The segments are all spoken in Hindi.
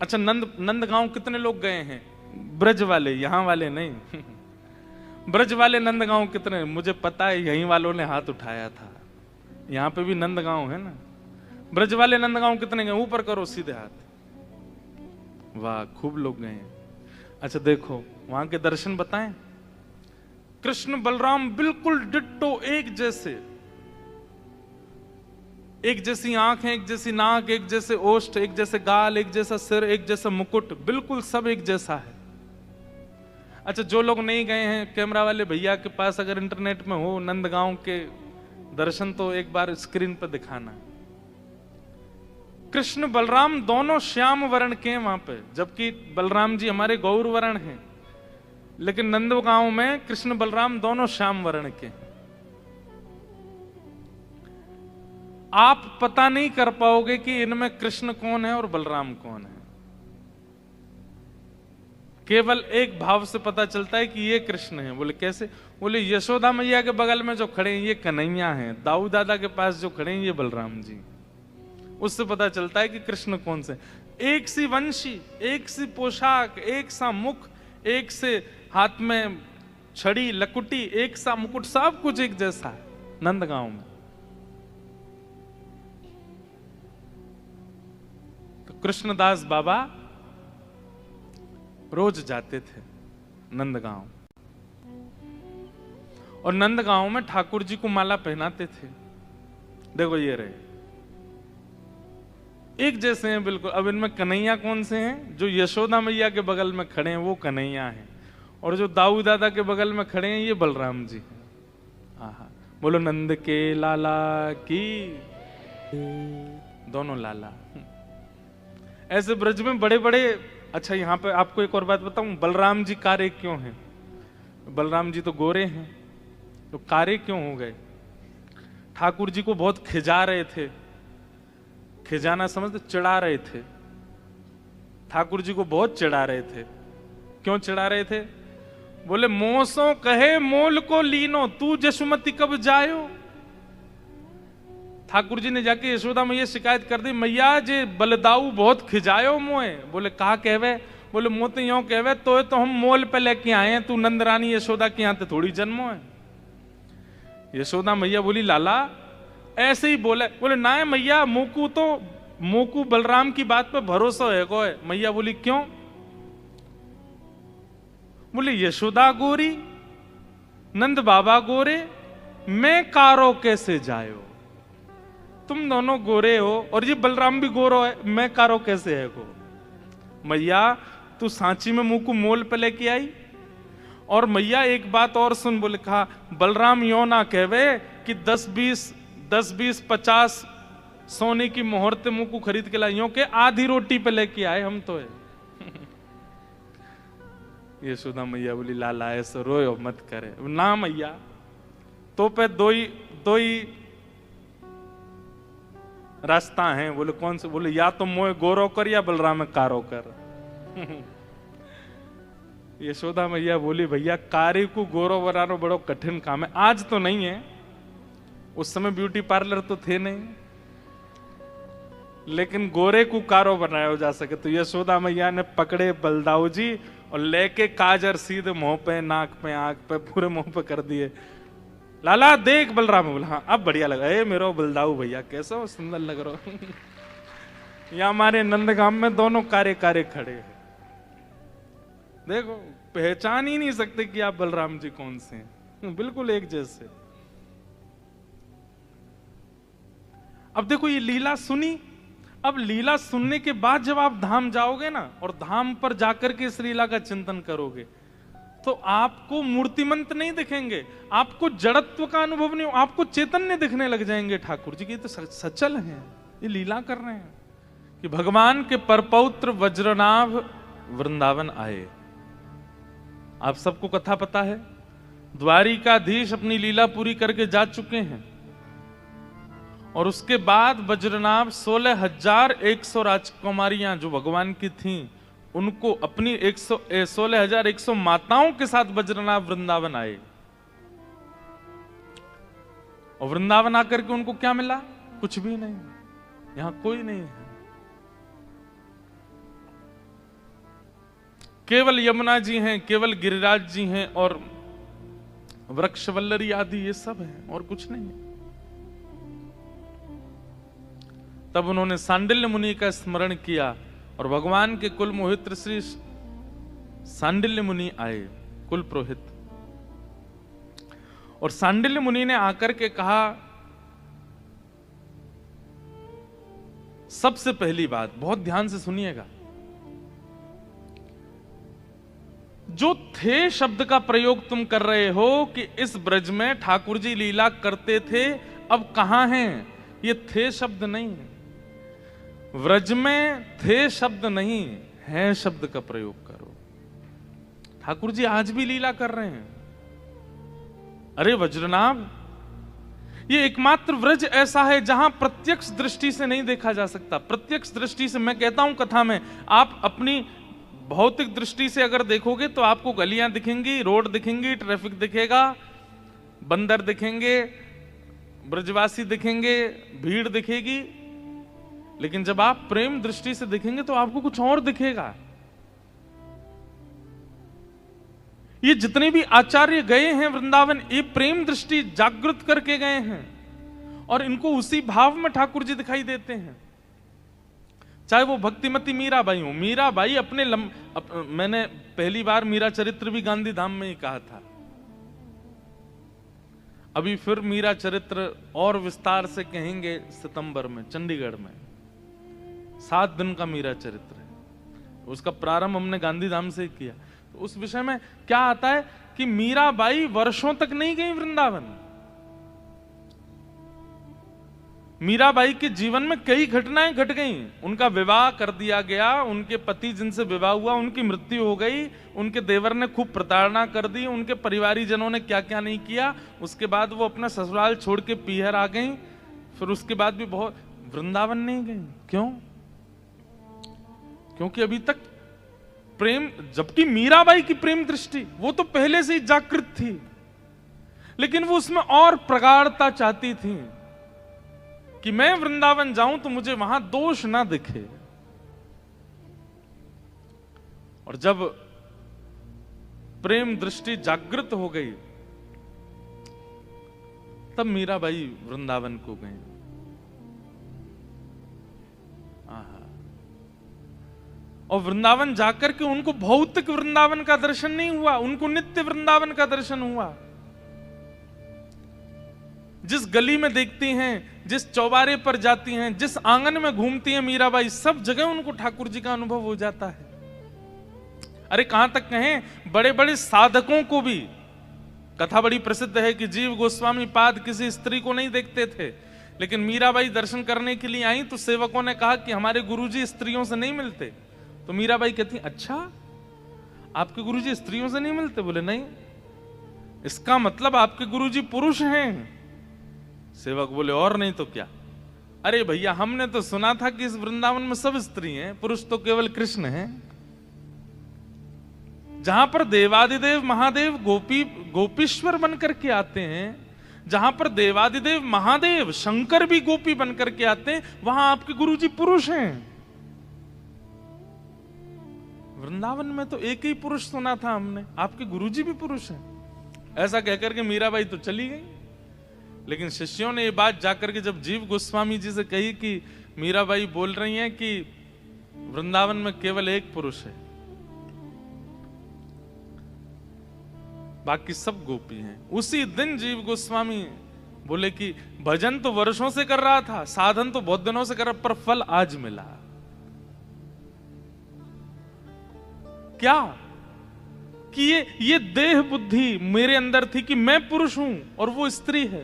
अच्छा, नंदगांव कितने लोग गए हैं? ब्रज वाले, यहां वाले नहीं। ब्रज वाले नंदगांव कितने? मुझे पता है, यहीं वालों ने हाथ उठाया था। यहां पे भी नंदगांव है ना। ब्रज वाले नंदगांव कितने गए? ऊपर करो सीधे हाथ। वाह, खूब लोग गए हैं। अच्छा देखो, वहां के दर्शन बताएं। कृष्ण बलराम बिल्कुल डिट्टो, एक जैसे, एक जैसी आंखें, एक जैसी नाक, एक जैसे ओष्ठ, एक जैसे गाल, एक जैसा सिर, एक जैसा मुकुट, बिल्कुल सब एक जैसा है। अच्छा, जो लोग नहीं गए हैं, कैमरा वाले भैया के पास अगर इंटरनेट में हो नंदगांव के दर्शन, तो एक बार स्क्रीन पर दिखाना। कृष्ण बलराम दोनों श्याम वर्ण के हैं वहां पे, जबकि बलराम जी हमारे गौर वर्ण हैं, लेकिन नंदगांव में कृष्ण बलराम दोनों श्याम वर्ण के। आप पता नहीं कर पाओगे कि इनमें कृष्ण कौन है और बलराम कौन है। केवल एक भाव से पता चलता है कि ये कृष्ण है। बोले कैसे? बोले यशोदा मैया के बगल में जो खड़े हैं ये कन्हैया हैं, दाऊ दादा के पास जो खड़े हैं ये बलराम जी। उससे पता चलता है कि कृष्ण कौन से। एक सी वंशी, एक सी पोशाक, एक सा मुख, एक से हाथ में छड़ी लकुटी, एक सा मुकुट, सब कुछ एक जैसा है नंदगांव में। तो कृष्णदास बाबा रोज जाते थे नंदगांव, और नंदगांव में ठाकुर जी को माला पहनाते थे। देखो ये रहे, एक जैसे हैं बिल्कुल। अब इनमें कन्हैया कौन से हैं? जो यशोदा मैया के बगल में खड़े हैं वो कन्हैया हैं, और जो दाऊ दादा के बगल में खड़े हैं ये बलराम जी हैं। आहा, बोलो नंद के लाला की। दोनों लाला। ऐसे ब्रज में बड़े बड़े। अच्छा, यहां पे आपको एक और बात बताऊं, बलराम जी कारे क्यों हैं? बलराम जी तो गोरे हैं, तो कारे क्यों हो गए? ठाकुर जी को बहुत खिजा रहे थे। खिजाना समझते? चिढ़ा रहे थे। ठाकुर जी को बहुत चिढ़ा रहे थे। क्यों चिढ़ा रहे थे? बोले मोसो कहे मोल को लीनो, तू जसुमती कब जायो। ठाकुर जी ने जाके यशोदा मैया शिकायत कर दी, मैया जे बलदाऊ बहुत खिजायो मोए। बोले कहा कहवे? बोले मो तो यो कहवे, तो हम मोल पे लेके आए हैं, तू नंदरानी यशोदा के यहां थोड़ी जन्मो है। यशोदा मैया बोली लाला ऐसे ही बोले। बोले ना मैया, मोकू बलराम की बात पे भरोसा है को है। मैया बोली क्यों? बोले यशोदा गोरी, नंद बाबा गोरे, मैं कारो कैसे जायो। तुम दोनों गोरे हो और ये बलराम भी गोरो है, मैं कारो कैसे है को। मैया तू सांची में मुंह को मोल पे लेके आई। और मैया एक बात और सुन। बोले कहा बलराम यो ना कहवे कि 10-20-50 सोने की मोहरते मुंह को खरीद के लाइयों के आधी रोटी पे लेके आए हम तो है। यशोदा मैया बोली लाला ऐसे रोयो मत करे ना मैया, तो पे दो ही रास्ता है। बोले कौन से? बोले या तो मोए गोरो कर या बलराम में कारो कर। यशोदा मैया बोली भैया कारी को गोरो बनाना बड़ो कठिन काम है। आज तो नहीं है, उस समय ब्यूटी पार्लर तो थे नहीं, लेकिन गोरे को कारो बनाया जा सके। तो यशोदा मैया ने पकड़े बलदाऊ जी और लेके काजर सीधे मुंह पे, नाक पे, आंख पे, पूरे मुंह पे कर दिए। लाला देख बलराम। बोला हाँ अब बढ़िया लगा। ए मेरो बलदाऊ भैया कैसा सुंदर लग रहा हो। यहाँ हमारे नंदगांव में दोनों कारे कारे खड़े हैं। देखो पहचान ही नहीं सकते कि आप बलराम जी कौन से हैं, बिल्कुल एक जैसे। अब देखो ये लीला सुनी। अब लीला सुनने के बाद जब आप धाम जाओगे ना, और धाम पर जाकर के इस लीला का चिंतन करोगे, तो आपको मूर्तिमंत नहीं दिखेंगे, आपको जड़त्व का अनुभव नहीं, आपको चैतन्य दिखने लग जाएंगे। ठाकुर जी की तो सचल हैं, ये लीला कर रहे हैं कि भगवान के परपौत्र वज्रनाभ वृंदावन आए। आप सबको कथा पता है, द्वारिकाधीश अपनी लीला पूरी करके जा चुके हैं, और उसके बाद वज्रनाभ 16,100 राजकुमारियां जो भगवान की थीं, उनको अपनी 16,100 माताओं के साथ वज्रनाभ वृंदावन आए। और वृंदावन आकर के उनको क्या मिला? कुछ भी नहीं, यहां कोई नहीं है। केवल यमुना जी हैं, केवल गिरिराज जी हैं और वृक्षवल्लरी आदि ये सब है और कुछ नहीं है। तब उन्होंने सांडिल्य मुनि का स्मरण किया और भगवान के कुल मोहित श्री सांडिल्य मुनि आए, कुल पुरोहित। और सांडिल्य मुनि ने आकर के कहा, सबसे पहली बात बहुत ध्यान से सुनिएगा, जो थे शब्द का प्रयोग तुम कर रहे हो कि इस ब्रज में ठाकुर जी लीला करते थे, अब कहां हैं? ये थे शब्द नहीं है, व्रज में थे शब्द नहीं है शब्द का प्रयोग करो। ठाकुर जी आज भी लीला कर रहे हैं। अरे वज्रनाभ, ये एकमात्र व्रज ऐसा है जहां प्रत्यक्ष दृष्टि से नहीं देखा जा सकता। प्रत्यक्ष दृष्टि से, मैं कहता हूं कथा में, आप अपनी भौतिक दृष्टि से अगर देखोगे तो आपको गलियां दिखेंगी, रोड दिखेंगी, ट्रैफिक दिखेगा, बंदर दिखेंगे, ब्रजवासी दिखेंगे, भीड़ दिखेगी। लेकिन जब आप प्रेम दृष्टि से देखेंगे तो आपको कुछ और दिखेगा। ये जितने भी आचार्य गए हैं वृंदावन, ये प्रेम दृष्टि जागृत करके गए हैं और इनको उसी भाव में ठाकुर जी दिखाई देते हैं। चाहे वो भक्तिमती मीराबाई हो। मीराबाई मैंने पहली बार मीरा चरित्र भी गांधी धाम में ही कहा था। अभी फिर मीरा चरित्र और विस्तार से कहेंगे सितंबर में चंडीगढ़ में। 7 दिन का मीरा चरित्र है, उसका प्रारंभ हमने गांधी धाम से किया। तो उस विषय में क्या आता है कि मीराबाई वर्षों तक नहीं गई वृंदावन। मीराबाई के जीवन में कई घटनाएं घट गईं। उनका विवाह कर दिया गया, उनके पति जिनसे विवाह हुआ उनकी मृत्यु हो गई, उनके देवर ने खूब प्रताड़ना कर दी, उनके परिवारी जनों ने क्या क्या नहीं किया। उसके बाद वो अपना ससुराल छोड़ के पीहर आ गई। फिर उसके बाद भी बहुत वृंदावन नहीं गई। क्यों? क्योंकि अभी तक प्रेम, जबकि मीराबाई की प्रेम दृष्टि वो तो पहले से ही जागृत थी, लेकिन वो उसमें और प्रगाढ़ता चाहती थी कि मैं वृंदावन जाऊं तो मुझे वहां दोष ना दिखे। और जब प्रेम दृष्टि जागृत हो गई तब मीराबाई वृंदावन को गई। और वृंदावन जाकर के उनको भौतिक वृंदावन का दर्शन नहीं हुआ, उनको नित्य वृंदावन का दर्शन हुआ। जिस गली में देखती हैं, जिस चौबारे पर जाती हैं, जिस आंगन में घूमती हैं मीराबाई, सब जगह उनको ठाकुर जी का अनुभव हो जाता है। अरे कहां तक कहें, बड़े बड़े साधकों को भी, कथा बड़ी प्रसिद्ध है कि जीव गोस्वामी पाद किसी स्त्री को नहीं देखते थे, लेकिन मीराबाई दर्शन करने के लिए आई तो सेवकों ने कहा कि हमारे गुरुजी स्त्रियों से नहीं मिलते। तो मीराबाई कहती, अच्छा आपके गुरुजी स्त्रियों से नहीं मिलते? बोले नहीं, इसका मतलब आपके गुरुजी पुरुष हैं। सेवक बोले और नहीं तो क्या? अरे भैया, हमने तो सुना था कि इस वृंदावन में सब स्त्री हैं, पुरुष तो केवल कृष्ण हैं। जहां पर देवादिदेव महादेव गोपीश्वर बनकर के आते हैं, जहां पर देवादिदेव महादेव शंकर भी गोपी बनकर के आते हैं, वहां आपके गुरुजी पुरुष हैं। वृंदावन में तो एक ही पुरुष सुना था हमने, आपके गुरुजी भी पुरुष हैं। ऐसा कहकर के मीराबाई तो चली गई। लेकिन शिष्यों ने ये बात जाकर के जब जीव गोस्वामी जी से कही कि मीराबाई बोल रही हैं कि वृंदावन में केवल एक पुरुष है, बाकी सब गोपी हैं। उसी दिन जीव गोस्वामी बोले कि भजन तो वर्षों से कर रहा था, साधन तो बहुत दिनों से कर रहा, पर फल आज मिला। क्या? कि ये देह बुद्धि मेरे अंदर थी कि मैं पुरुष हूं और वो स्त्री है,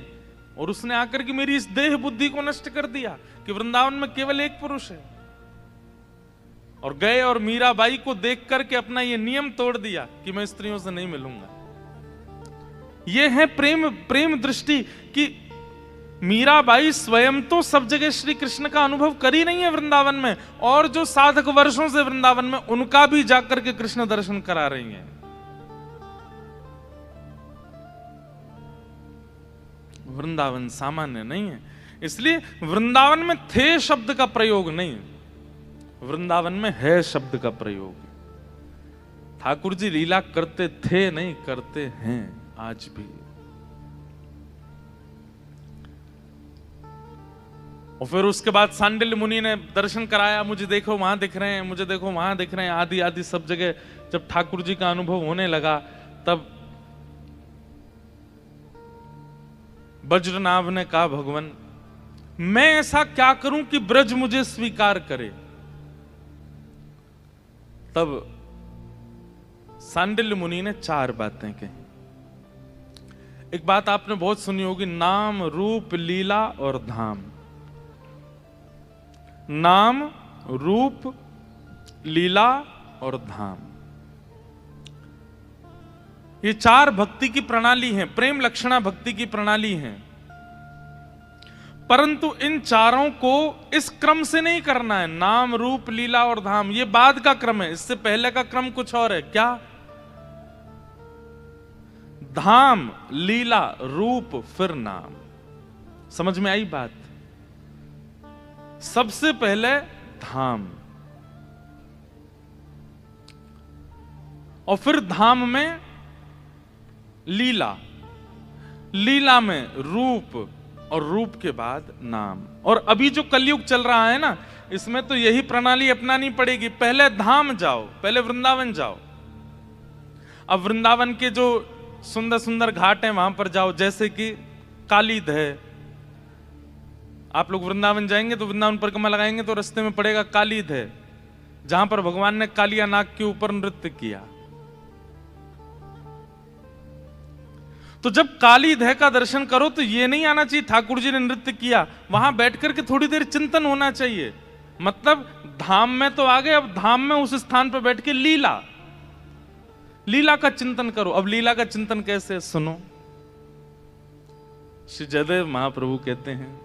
और उसने आकर के मेरी इस देह बुद्धि को नष्ट कर दिया कि वृंदावन में केवल एक पुरुष है। और गए और मीराबाई को देख करके अपना ये नियम तोड़ दिया कि मैं स्त्रियों से नहीं मिलूंगा। ये है प्रेम दृष्टि कि मीराबाई स्वयं तो सब जगह श्री कृष्ण का अनुभव करी नहीं है वृंदावन में, और जो साधक वर्षों से वृंदावन में, उनका भी जाकर के कृष्ण दर्शन करा रही हैं। वृंदावन सामान्य नहीं है, इसलिए वृंदावन में थे शब्द का प्रयोग नहीं, वृंदावन में है शब्द का प्रयोग। ठाकुर जी लीला करते थे, नहीं करते हैं आज भी। और फिर उसके बाद सांडिल्य मुनि ने दर्शन कराया, मुझे देखो वहां दिख रहे हैं, मुझे देखो वहां दिख रहे हैं, आदि आदि सब जगह। जब ठाकुर जी का अनुभव होने लगा तब वज्रनाभ ने कहा, भगवान मैं ऐसा क्या करूं कि ब्रज मुझे स्वीकार करे। तब सांडिल्य मुनि ने 4 बातें कही। एक बात आपने बहुत सुनी होगी, नाम रूप लीला और धाम। नाम रूप लीला और धाम, ये 4 भक्ति की प्रणाली हैं, प्रेम लक्षणा भक्ति की प्रणाली हैं। परंतु इन चारों को इस क्रम से नहीं करना है। नाम रूप लीला और धाम ये बाद का क्रम है, इससे पहले का क्रम कुछ और है। क्या? धाम लीला रूप फिर नाम। समझ में आई बात? सबसे पहले धाम और फिर धाम में लीला, लीला में रूप और रूप के बाद नाम। और अभी जो कलयुग चल रहा है ना, इसमें तो यही प्रणाली अपनानी पड़ेगी। पहले धाम जाओ, पहले वृंदावन जाओ। अब वृंदावन के जो सुंदर सुंदर घाट हैं वहां पर जाओ, जैसे कि कालीद है। आप लोग वृंदावन जाएंगे तो वृंदावन परिक्रमा लगाएंगे तो रास्ते में पड़ेगा कालीद है, जहां पर भगवान ने कालिया नाग के ऊपर नृत्य किया। तो जब काली दह का दर्शन करो तो ये नहीं आना चाहिए ठाकुर जी ने नृत्य किया, वहां बैठ करके थोड़ी देर चिंतन होना चाहिए। मतलब धाम में तो आ गए, अब धाम में उस स्थान पर बैठ के लीला, लीला का चिंतन करो। अब लीला का चिंतन कैसे, सुनो। श्री जयदेव महाप्रभु कहते हैं,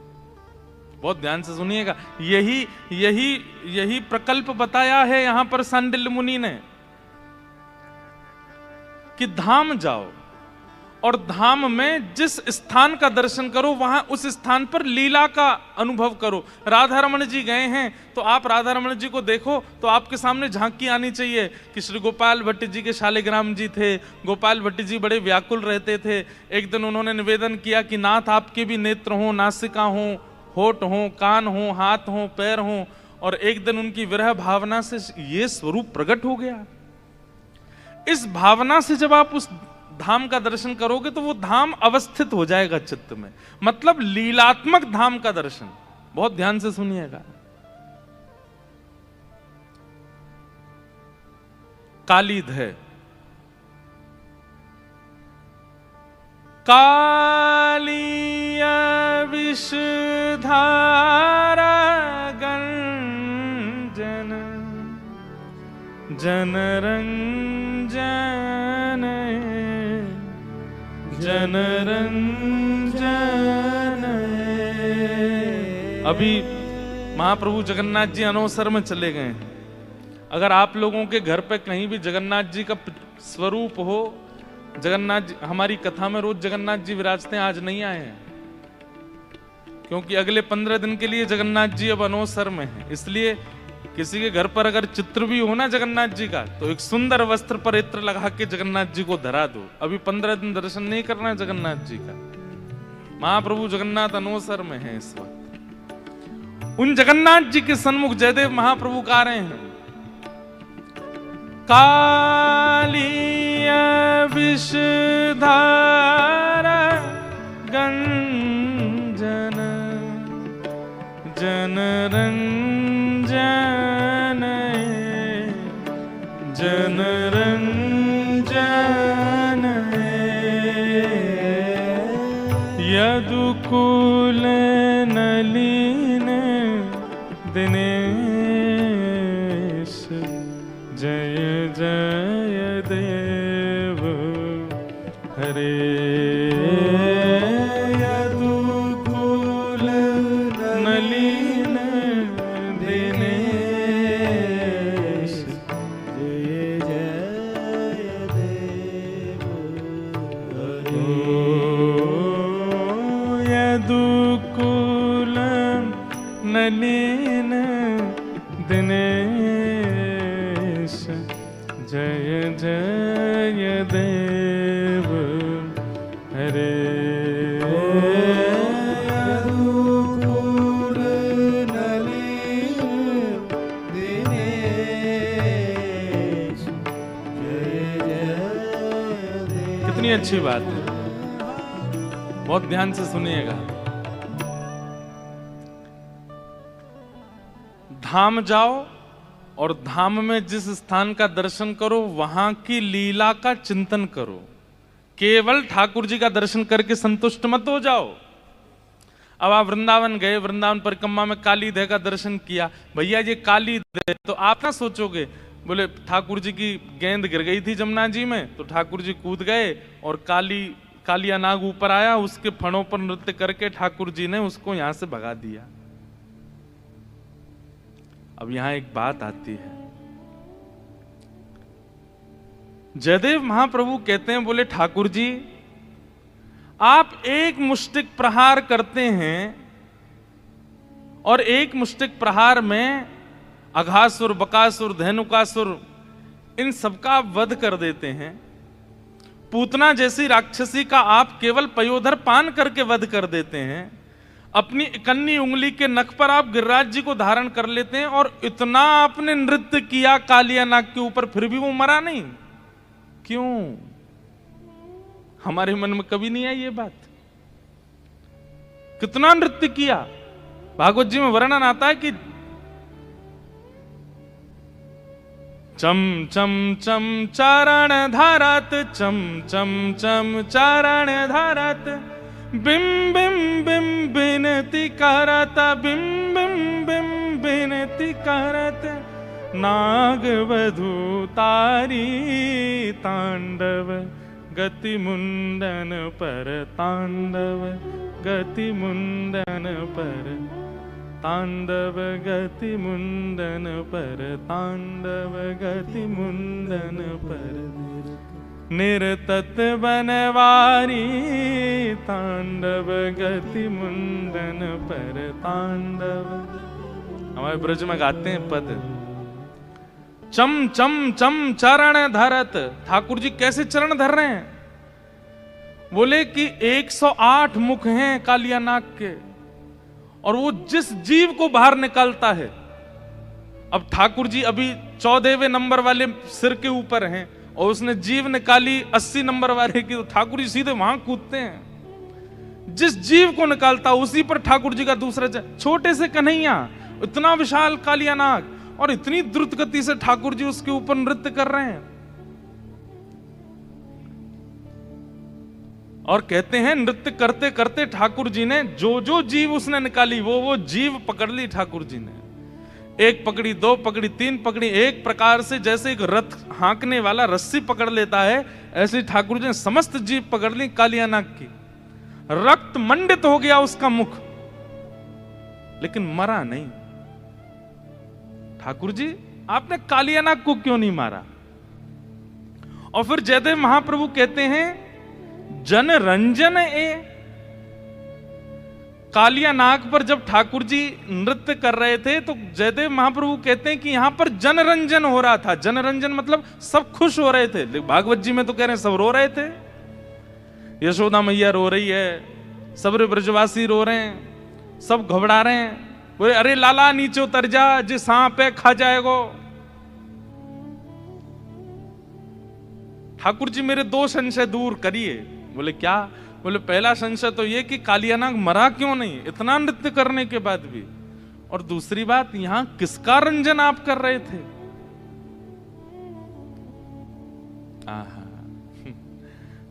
बहुत ध्यान से सुनिएगा, यही यही यही प्रकल्प बताया है यहां पर सांडिल्य मुनि ने कि धाम जाओ और धाम में जिस स्थान का दर्शन करो वहां उस स्थान पर लीला का अनुभव करो। राधा रमण जी गए हैं तो आप राधा रमण जी को देखो तो आपके सामने झांकी आनी चाहिए कि श्री गोपाल भट्ट जी के शालिग्राम जी थे। गोपाल भट्ट जी बड़े व्याकुल रहते थे। एक दिन उन्होंने निवेदन किया कि नाथ आपके भी नेत्र हो, नासिका हो, होठ हो, कान हो, हाथ हो, पैर हो। और एक दिन उनकी विरह भावना से ये स्वरूप प्रकट हो गया। इस भावना से जब आप उस धाम का दर्शन करोगे तो वो धाम अवस्थित हो जाएगा चित्त में। मतलब लीलात्मक धाम का दर्शन। बहुत ध्यान से सुनिएगा। कालीद है, कालिय विषधारा गंजन जनरंजन जनरंजन। अभी महाप्रभु जगन्नाथ जी अनवसर में चले गए हैं। अगर आप लोगों के घर पे कहीं भी जगन्नाथ जी का स्वरूप हो, जगन्नाथ जी, हमारी कथा में रोज जगन्नाथ जी विराजते हैं, आज नहीं आए हैं क्योंकि अगले 15 दिन के लिए जगन्नाथ जी अब अनवसर में हैं। इसलिए किसी के घर पर अगर चित्र भी हो ना जगन्नाथ जी का, तो एक सुंदर वस्त्र पर इत्र लगा के जगन्नाथ जी को धरा दो। अभी 15 दिन दर्शन नहीं करना है जगन्नाथ जी का। महाप्रभु जगन्नाथ अनवसर में है इस वक्त। उन जगन्नाथ जी के सन्मुख जयदेव महाप्रभु गा रहे हैं, कालिय विषधारा गंजन जनरंजन जनरंजन यदुकुल नलिन दिनेश जय जय देव हरे। यदुकुल नलिन दिनेश जय जय देव हरे। यदुकुल नलिन दिनेश जय जय देव हरे। कितनी अच्छी बात है, बहुत ध्यान से सुनिएगा। धाम जाओ और धाम में जिस स्थान का दर्शन करो वहां की लीला का चिंतन करो। केवल ठाकुर जी का दर्शन करके संतुष्ट मत हो जाओ। अब आप वृंदावन गए, वृंदावन परिक्रमा में काली देह का दर्शन किया, भैया ये काली देह, तो आप ना सोचोगे बोले ठाकुर जी की गेंद गिर गई थी जमुना जी में तो ठाकुर जी कूद गए और कालिया नाग ऊपर आया, उसके फणों पर नृत्य करके ठाकुर जी ने उसको यहां से भगा दिया। अब यहां एक बात आती है, जयदेव महाप्रभु कहते हैं, बोले ठाकुर जी आप एक मुष्टिक प्रहार करते हैं और एक मुष्टिक प्रहार में अघासुर, बकासुर, धेनुकासुर इन सबका वध कर देते हैं। पूतना जैसी राक्षसी का आप केवल पयोधर पान करके वध कर देते हैं। अपनी इकन्नी उंगली के नख पर आप गिरिराज जी को धारण कर लेते हैं और इतना आपने नृत्य किया कालिया नाग के ऊपर, फिर भी वो मरा नहीं। क्यों? हमारे मन में कभी नहीं आई ये बात। कितना नृत्य किया। भागवत जी में वर्णन आता है कि चम चम चम चारण धारत, चम चम चम चारण धारत, बिम बिम बिम बिनती करत, बिम बिम बिम बिनती करत, नाग वधू तारी तांडव गति मुंडन पर, तांडव गति मुंडन पर, तांडव गति मुंडन पर, तांडव गति मुंडन पर, निरतत बनवारी तांडव गति मुंडन पर, तांडव। हमारे ब्रज में गाते हैं पद, चम चम चम चरण धरत। ठाकुर जी कैसे चरण धर रहे हैं? बोले कि 108 मुख हैं कालिया नाग के और वो जिस जीव को बाहर निकालता है। अब ठाकुर जी अभी 14वें नंबर वाले सिर के ऊपर हैं और उसने जीव निकाली 80 नंबर वाले की, तो ठाकुर जी सीधे वहां कूदते हैं। जिस जीव को निकालता उसी पर ठाकुर जी का दूसरा छोटे से कन्हैया, इतना विशाल कालिया नाग और इतनी द्रुत गति से ठाकुर जी उसके ऊपर नृत्य कर रहे हैं। और कहते हैं नृत्य करते करते ठाकुर जी ने जो जो जीव उसने निकाली वो जीव पकड़ ली ठाकुर जी ने। एक पकड़ी, दो पकड़ी, तीन पकड़ी, एक प्रकार से जैसे एक रथ हाँकने वाला रस्सी पकड़ लेता है, ऐसे ठाकुर जी ने समस्त जीव पकड़ ली कालिया नाग की। रक्त मंडित हो गया उसका मुख, लेकिन मरा नहीं। ठाकुर जी आपने कालिया नाग को क्यों नहीं मारा? और फिर जयदेव महाप्रभु कहते हैं जन रंजन ए। कालिया नाग पर जब ठाकुर जी नृत्य कर रहे थे तो जयदेव महाप्रभु कहते हैं कि यहां पर जनरंजन हो रहा था। जनरंजन मतलब सब खुश हो रहे थे। भागवत जी में तो कह रहे हैं सब रो रहे थे। यशोदा मैया रो रही है, सब ब्रजवासी रो रहे हैं, सब घबरा रहे हैं। बोले अरे लाला नीचे उतर जा, जो सांप है खा जाएगो। ठाकुर जी मेरे 2 संशय दूर करिए। बोले क्या? बोले पहला संशय तो ये कि कालिया नाग मरा क्यों नहीं इतना नृत्य करने के बाद भी, और दूसरी बात यहां किसका रंजन आप कर रहे थे? आहा।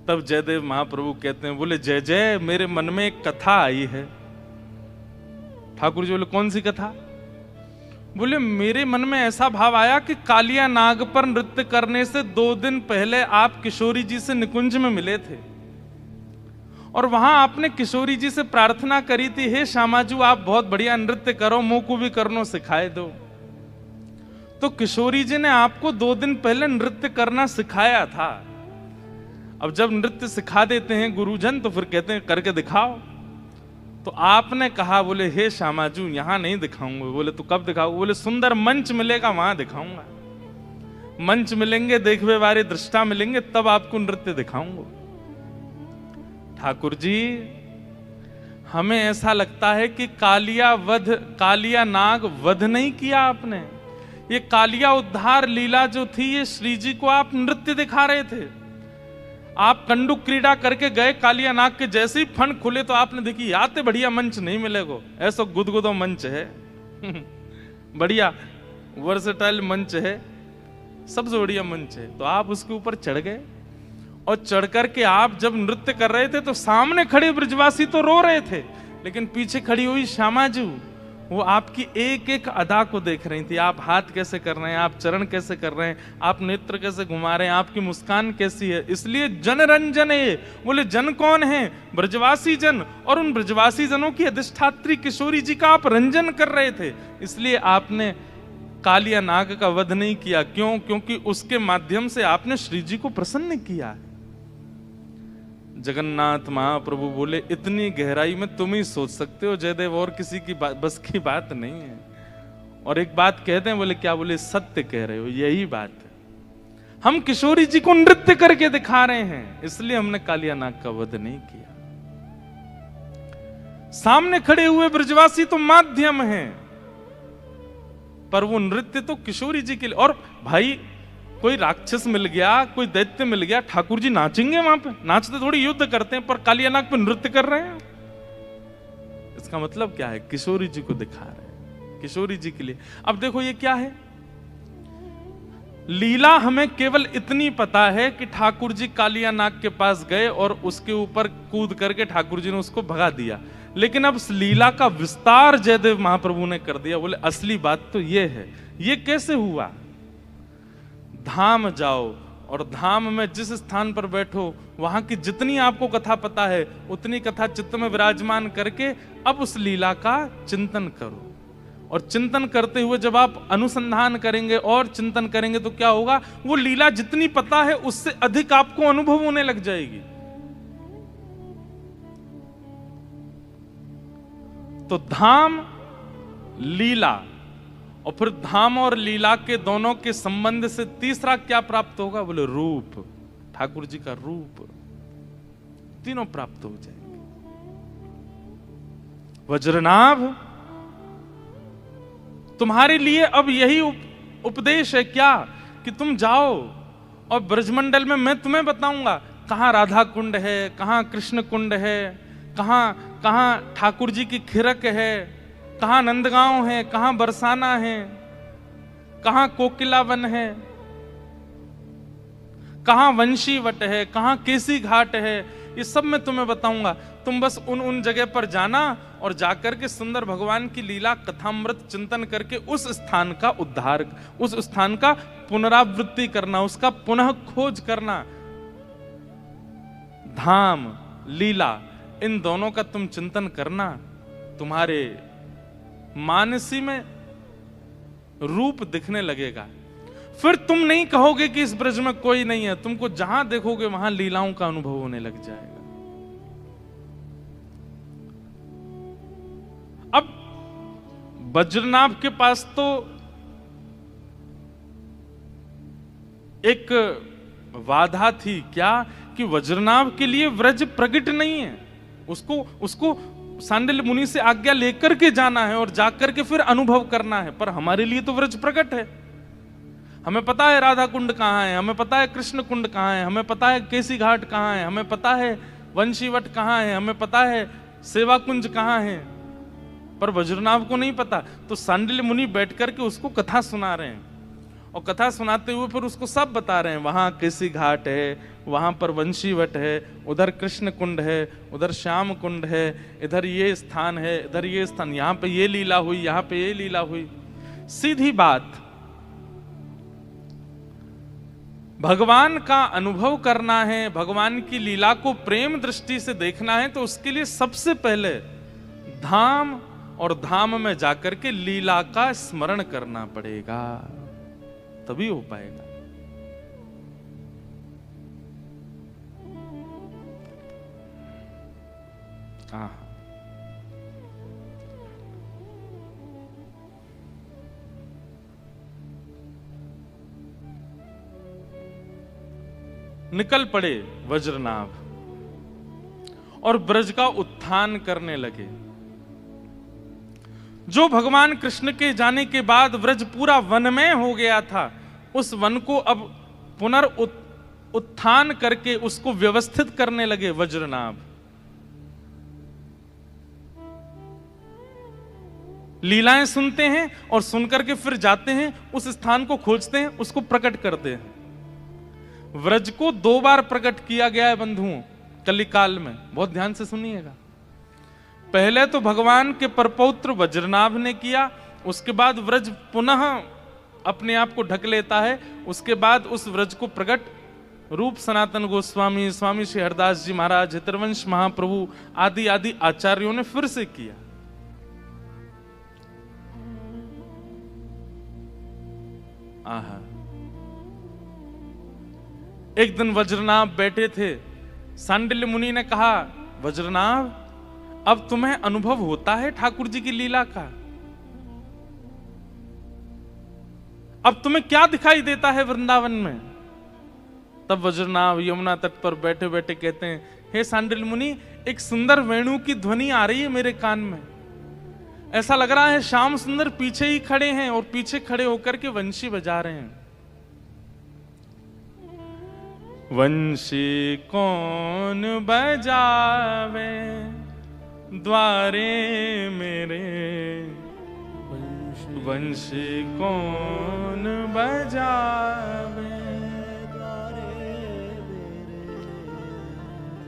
तब जयदेव महाप्रभु कहते हैं, बोले जय जय मेरे मन में एक कथा आई है। ठाकुर जी बोले कौन सी कथा? बोले मेरे मन में ऐसा भाव आया कि कालिया नाग पर नृत्य करने से 2 दिन पहले आप किशोरी जी से निकुंज में मिले थे और वहां आपने किशोरी जी से प्रार्थना करी थी, हे श्यामाजू आप बहुत बढ़िया नृत्य करो, मुंह को भी करनो सिखाए दो। तो किशोरी जी ने आपको 2 दिन पहले नृत्य करना सिखाया था। अब जब नृत्य सिखा देते हैं गुरुजन तो फिर कहते हैं करके दिखाओ। तो आपने कहा, बोले हे श्यामाजू यहां नहीं दिखाऊंगा। बोले तो कब दिखाओ? बोले सुंदर मंच मिलेगा वहां दिखाऊंगा। मंच मिलेंगे, देखवे वाले दृष्टा मिलेंगे, तब आपको नृत्य दिखाऊंगा। ठाकुर जी, हमें ऐसा लगता है कि कालिया नाग वध नहीं किया आपने। ये कालिया उद्धार लीला जो थी, ये श्री जी को आप नृत्य दिखा रहे थे। आप कंडुक क्रीड़ा करके गए, कालिया नाग के जैसे ही फन खुले तो आपने देखी आते बढ़िया मंच नहीं मिलेगा, ऐसा गुदगुदो मंच है बढ़िया वर्सेटाइल मंच है, सबसे बढ़िया मंच है। तो आप उसके ऊपर चढ़ गए, और चढ़ करके आप जब नृत्य कर रहे थे तो सामने खड़े ब्रजवासी तो रो रहे थे, लेकिन पीछे खड़ी हुई श्यामा जी वो आपकी एक एक अदा को देख रही थी। आप हाथ कैसे कर रहे हैं, आप चरण कैसे कर रहे हैं, आप नेत्र कैसे घुमा रहे हैं, आपकी मुस्कान कैसी है। इसलिए जन रंजन है। बोले जन कौन है? ब्रजवासी जन। और उन ब्रजवासी जनों की अधिष्ठात्री किशोरी जी का आप रंजन कर रहे थे, इसलिए आपने कालिया नाग का वध नहीं किया। क्यों? क्योंकि उसके माध्यम से आपने श्री जी को प्रसन्न किया। जगन्नाथ महाप्रभु बोले इतनी गहराई में तुम ही सोच सकते हो जयदेव, और किसी की बस की बात नहीं है। और एक बात कहते हैं, बोले क्या? बोले सत्य कह रहे हो, यही बात है। हम किशोरी जी को नृत्य करके दिखा रहे हैं, इसलिए हमने कालिया नाग का वध नहीं किया। सामने खड़े हुए ब्रजवासी तो माध्यम हैं, पर वो नृत्य तो किशोरी जी के लिए। और भाई कोई राक्षस मिल गया, कोई दैत्य मिल गया, ठाकुर जी नाचेंगे वहां पे? नाचते थोड़ी युद्ध करते हैं, पर कालिया नाग पे नृत्य कर रहे हैं। इसका मतलब क्या है? किशोरी जी को दिखा रहे हैं, किशोरी जी के लिए। अब देखो ये क्या है, लीला हमें केवल इतनी पता है कि ठाकुर जी कालिया नाग के पास गए और उसके ऊपर कूद करके ठाकुर जी ने उसको भगा दिया। लेकिन अब इस लीला का विस्तार जयदेव महाप्रभु ने कर दिया। बोले असली बात तो ये है। ये कैसे हुआ? धाम जाओ, और धाम में जिस स्थान पर बैठो वहां की जितनी आपको कथा पता है उतनी कथा चित्त में विराजमान करके अब उस लीला का चिंतन करो। और चिंतन करते हुए जब आप अनुसंधान करेंगे और चिंतन करेंगे तो क्या होगा? वो लीला जितनी पता है उससे अधिक आपको अनुभव होने लग जाएगी। तो धाम, लीला, और फिर धाम और लीला के दोनों के संबंध से तीसरा क्या प्राप्त होगा? बोले रूप, ठाकुर जी का रूप। तीनों प्राप्त हो जाएंगे। वज्रनाभ, तुम्हारे लिए अब यही उपदेश है क्या कि तुम जाओ और ब्रजमंडल में मैं तुम्हें बताऊंगा कहां राधा कुंड है, कहां कृष्ण कुंड है, कहां कहां ठाकुर जी की खिरक है, कहां नंदगांव है, कहां बरसाना है, कहां कोकिलावन है, कहां वंशीवट है, कहां केसी घाट है। ये सब मैं तुम्हें बताऊंगा। तुम बस उन जगह पर जाना और जाकर के सुंदर भगवान की लीला कथामृत चिंतन करके उस स्थान का उद्धार, उस स्थान का पुनरावृत्ति करना, उसका पुनः खोज करना। धाम, लीला, इन दोनों का तुम चिंतन करना, तुम्हारे मानसी में रूप दिखने लगेगा। फिर तुम नहीं कहोगे कि इस ब्रज में कोई नहीं है, तुमको जहां देखोगे वहां लीलाओं का अनुभव होने लग जाएगा। अब वज्रनाभ के पास तो एक बाधा थी, क्या? कि वज्रनाभ के लिए व्रज प्रकट नहीं है, उसको सांडिल्य मुनि से आज्ञा लेकर के जाना है और जाकर के फिर अनुभव करना है। पर हमारे लिए तो व्रज प्रकट है। हमें पता है राधा कुंड कहाँ है, हमें पता है कृष्ण कुंड कहाँ है, हमें पता है केसी घाट कहाँ है, हमें पता है वंशीवट कहाँ है, हमें पता है सेवा कुंज कहाँ है, पर वज्रनाभ को नहीं पता। तो सांडिल्य मुनि बैठ करके उसको कथा सुना रहे हैं, और कथा सुनाते हुए फिर उसको सब बता रहे हैं। वहां केसी घाट है, वहां पर वंशीवट है, उधर कृष्ण कुंड है, उधर श्याम कुंड है, इधर ये स्थान है, इधर ये स्थान, यहां पे ये लीला हुई, यहां पे ये लीला हुई। सीधी बात, भगवान का अनुभव करना है, भगवान की लीला को प्रेम दृष्टि से देखना है, तो उसके लिए सबसे पहले धाम और धाम में जाकर के लीला का स्मरण करना पड़ेगा, तभी हो पाएगा। निकल पड़े वज्रनाभ और ब्रज का उत्थान करने लगे। जो भगवान कृष्ण के जाने के बाद ब्रज पूरा वनमय हो गया था, उस वन को अब उत्थान करके उसको व्यवस्थित करने लगे वज्रनाभ। लीलाएं सुनते हैं और सुनकर के फिर जाते हैं, उस स्थान को खोजते हैं, उसको प्रकट करते हैं। व्रज को 2 बार प्रकट किया गया है बंधुओं कलिकाल में, बहुत ध्यान से सुनिएगा। पहले तो भगवान के परपौत्र वज्रनाभ ने किया, उसके बाद व्रज पुनः अपने आप को ढक लेता है, उसके बाद उस व्रज को प्रकट रूप सनातन गोस्वामी, स्वामी श्री हरदास जी महाराज, हितरवंश महाप्रभु आदि आदि आचार्यों ने फिर से किया। आहा, एक दिन वज्रनाभ बैठे थे, सांडिल्य मुनि ने कहा, वज्रनाभ अब तुम्हें अनुभव होता है ठाकुर जी की लीला का? अब तुम्हें क्या दिखाई देता है वृंदावन में? तब वज्रनाभ यमुना तट पर बैठे बैठे कहते हैं, हे सांडिल्य मुनि, एक सुंदर वेणु की ध्वनि आ रही है मेरे कान में। ऐसा लग रहा है श्याम सुंदर पीछे ही खड़े हैं और पीछे खड़े होकर के वंशी बजा रहे हैं। वंशी कौन बजावे द्वारे मेरे, वंशी कौन बजावे,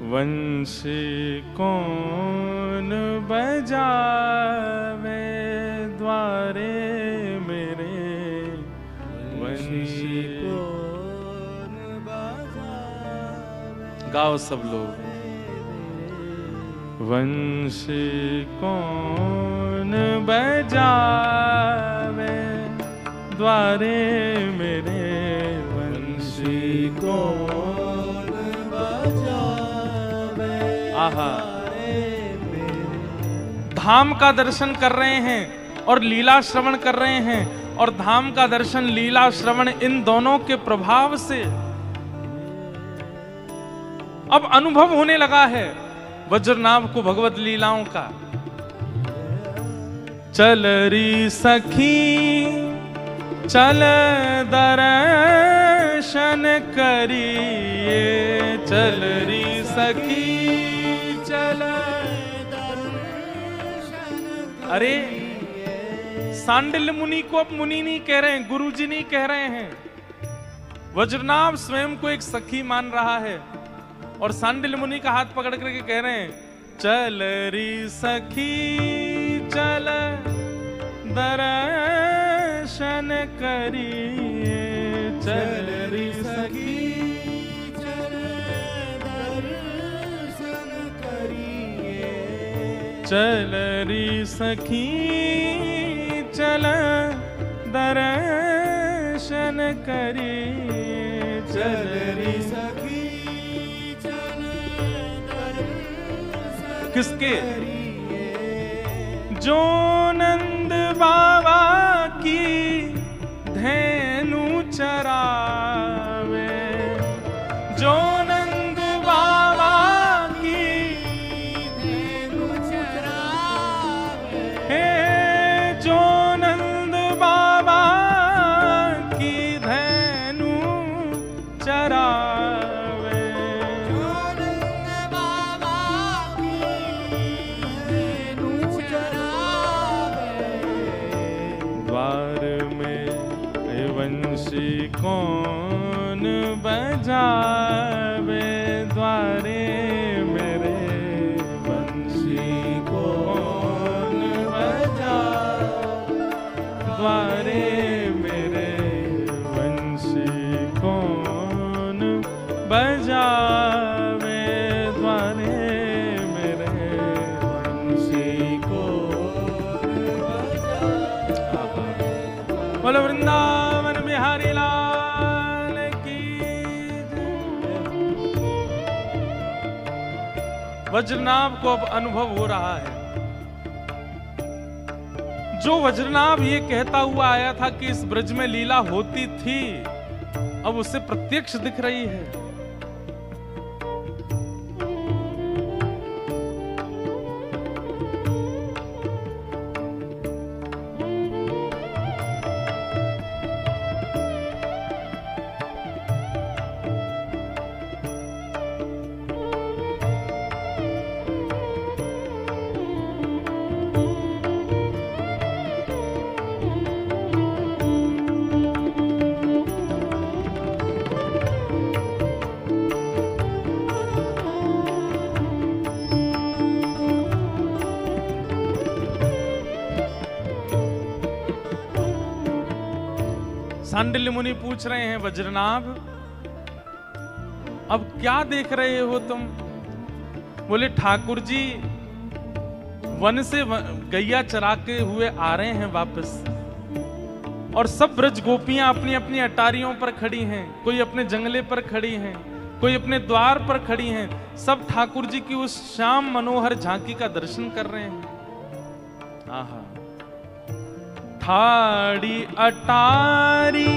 वंशी कौन बजावे द्वारे मेरे, वंशी कौन बजावे। गाओ सब लोग। वंशी कौन बजावे द्वारे मेरे, वंशी कौन बजावे। आहा, धाम का दर्शन कर रहे हैं और लीला श्रवण कर रहे हैं, और धाम का दर्शन, लीला श्रवण, इन दोनों के प्रभाव से अब अनुभव होने लगा है वज्रनाभ को भगवत लीलाओं का। चल री सखी चल दर्शन करिए, चल री सखी चल दर्शन। अरे सांडिल्य मुनि को अब मुनि नहीं कह रहे हैं, गुरु जी नहीं कह रहे हैं। वज्रनाभ स्वयं को एक सखी मान रहा है और सांडिल्य मुनि का हाथ पकड़ करके कह रहे हैं, चल री सखी चल दर्शन करिए, चल री सखी चल दर्शन करिए, चल री सखी चल दर्शन करिए, चल री सखी। किसके? जो नंद बाबा की धेनु चरावे, जो नंद बाबा की धेनु चरावे, हे जो नंद बाबा की धेनु चरावे, जो नंद बाबा की धेनु चरावे। द्वार में वंशी कौन बजावे द्वारे मेरे, वंशी कौन बजावे द्वारे मेरे, वंशी कौन बजावे द्वारे मेरे, वंशी कौन बजावे। बोलो वृंदावन बिहारी लाल की जय। वज्रनाभ को अब अनुभव हो रहा है। जो वज्रनाभ ये कहता हुआ आया था कि इस ब्रज में लीला होती थी, अब उसे प्रत्यक्ष दिख रही है। सांडिल्य मुनि पूछ रहे हैं, वज्रनाभ अब क्या देख रहे हो तुम? बोले ठाकुर जी वन से गैया चरा के हुए आ रहे हैं वापस, और सब ब्रज गोपियां अपनी अपनी अटारियों पर खड़ी हैं, कोई अपने जंगले पर खड़ी हैं, कोई अपने द्वार पर खड़ी हैं, सब ठाकुर जी की उस श्याम मनोहर झांकी का दर्शन कर रहे हैं। आहा, ठाड़ी अटारी